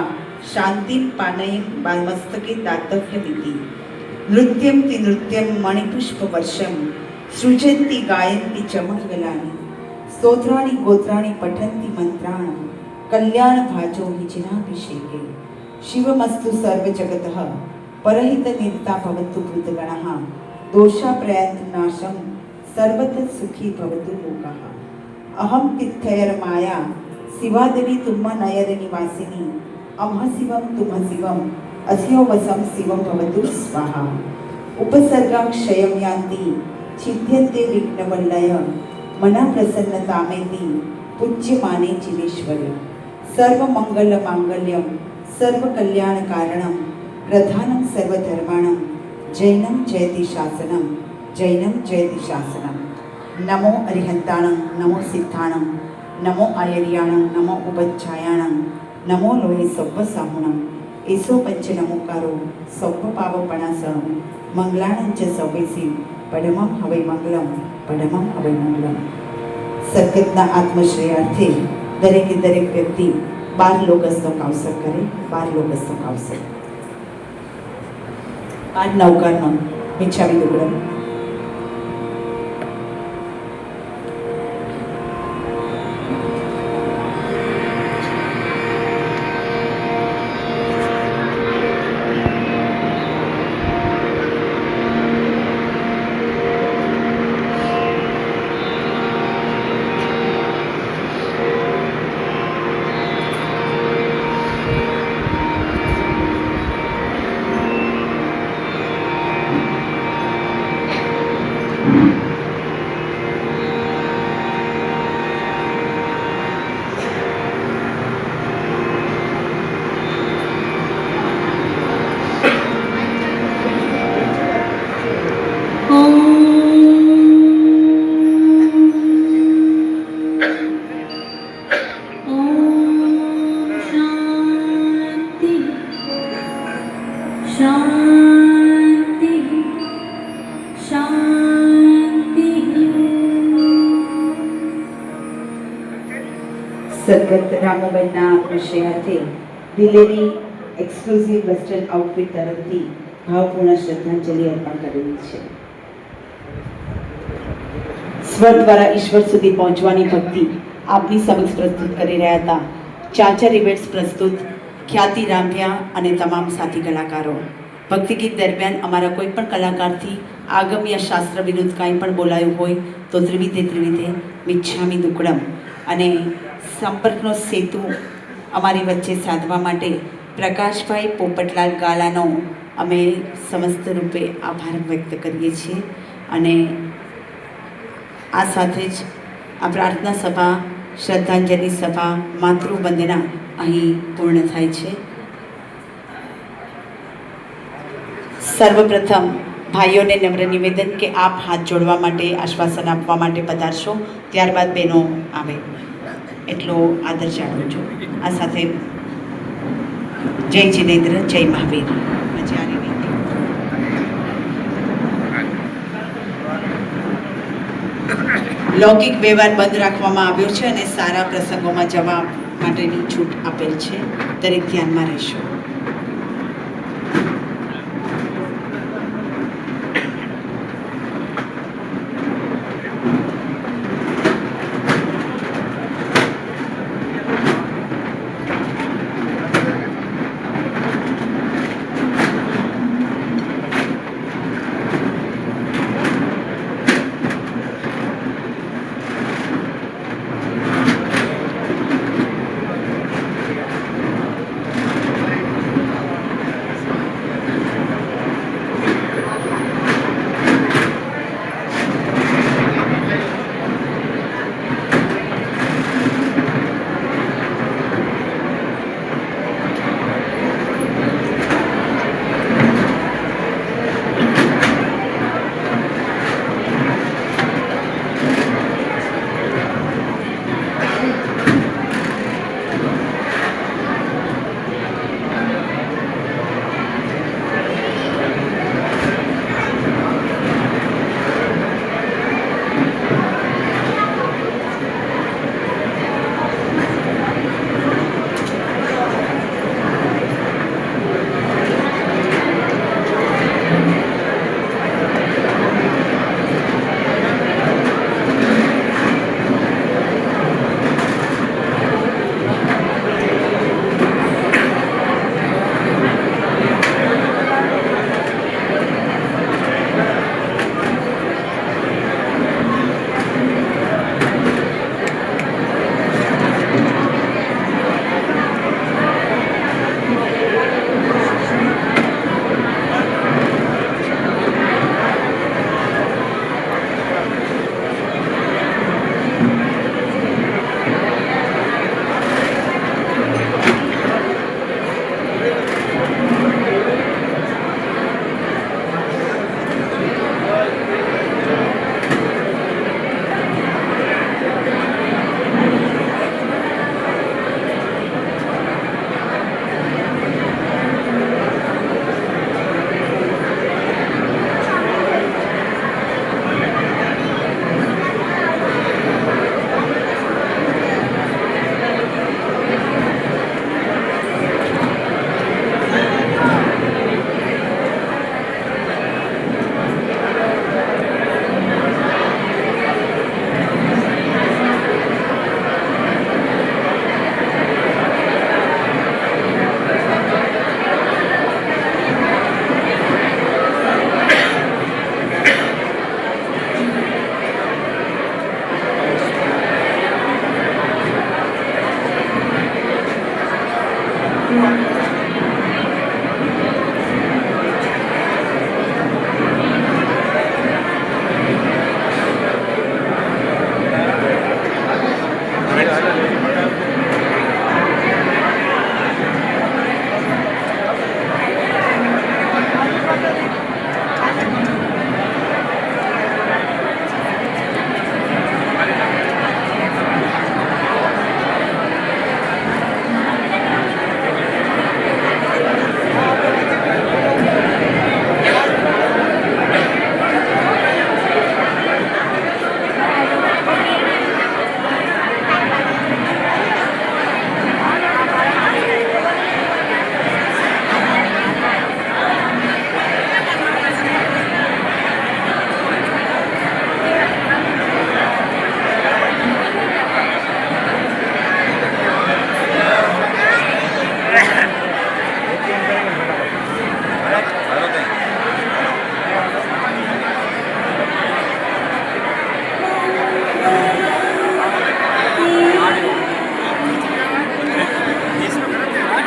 शान्तिं पानयन् मस्तके दातव्यमिति। नृत्यं नृत्यं मणिपुष्पवर्षं सृजन्ति गायन्ति च मङ्गलानि स्तोत्राणि गोत्राणि पठन्ति मन्त्राणि कल्याणभाजो विजिनाभिषेके। शिवमस्तु सर्वजगतः परहितनिरता भवतु कृतगणः दोषाप्रयत्नाशं सर्वतः सुखी भवतु लोकः। अहं तिथयर्माया शिवादेवी तुम्मनयरनिवासिनी अमः शिवं तुम्ह शिवम् अस्यो वसं शिवं भवतु स्वाहा। उपसर्गां क्षयं यान्ति छिद्यन्ते विघ्नवल्लय मना प्रसन्नतामेति पूज्यमाने जीवेश्वरे। सर्वमङ्गलमाङ्गल्यं सर्वकल्याणकारणं प्रधानं सर्वधर्माणां जैनं जयति शासनं जैनं जयति शासनं। नमो अरिहन्ताणं नमो सिद्धाणं नमो आयर्याणं नमो उपच्छायाणं नमो लोहे सव्वसाहुणं एसो पंच नमोकारो सव्वपावपणासणो मंगलाणं च सवेसी પડમમ હવે મંગલમ પડમમ હવે મંગલમ। સદગતના આત્મશ્રેયાર્થે દરેકે દરેક વ્યક્તિ 12 લોગસનો કાવસર કરે। 12 લોગસનો કાવસર 12 નવકારનો મિચ્છામી દુક્કડમ। સદગત રામોબેનના આત્મશ્રેયાર્થે દિલ્હીની એક્સક્લુઝિવ વેસ્ટર્ન આઉટફિટ તરફથી ભાવપૂર્ણ શ્રદ્ધાંજલિ અર્પણ કરેલી છે। સ્વર દ્વારા ઈશ્વર સુધી પહોંચવાની ભક્તિ આપની સમક્ષ પ્રસ્તુત કરી રહ્યા હતા ચાચર ઇવેન્ટ્સ પ્રસ્તુત ખ્યાતિ રામભ્યા અને તમામ સાથી કલાકારો। ભક્તિ ગીત દરમિયાન અમારા કોઈ પણ કલાકારથી આગમ યા શાસ્ત્ર વિરુદ્ધ કાંઈ પણ બોલાયું હોય તો ત્રિવિધે મિચ્છામી દુક્કડમ અને સંપર્કનો સેતુ અમારી વચ્ચે સાધવા માટે પ્રકાશભાઈ પોપટલાલ ગાલાનો અમે સમસ્ત રૂપે આભાર વ્યક્ત કરીએ છીએ। અને આ સાથે જ આ પ્રાર્થના સભા શ્રદ્ધાંજલિ સભા માતૃવંદના અહીં પૂર્ણ થાય છે। સર્વપ્રથમ ભાઈઓને નમ્ર નિવેદન કે આપ હાથ જોડવા માટે આશ્વાસન આપવા માટે પધારશો, ત્યારબાદ બહેનો આવે એટલો આદર જાણું છું। આ સાથે જય જિનેન્દ્ર, જય મહાવીર। લૌકિક વ્યવહાર બંધ રાખવામાં આવ્યો છે અને સારા પ્રસંગોમાં જવા માટેની છૂટ આપેલ છે. દરેક ધ્યાનમાં રહેશો.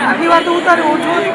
આટલી વાર તો ઉતાર્યું ઓછું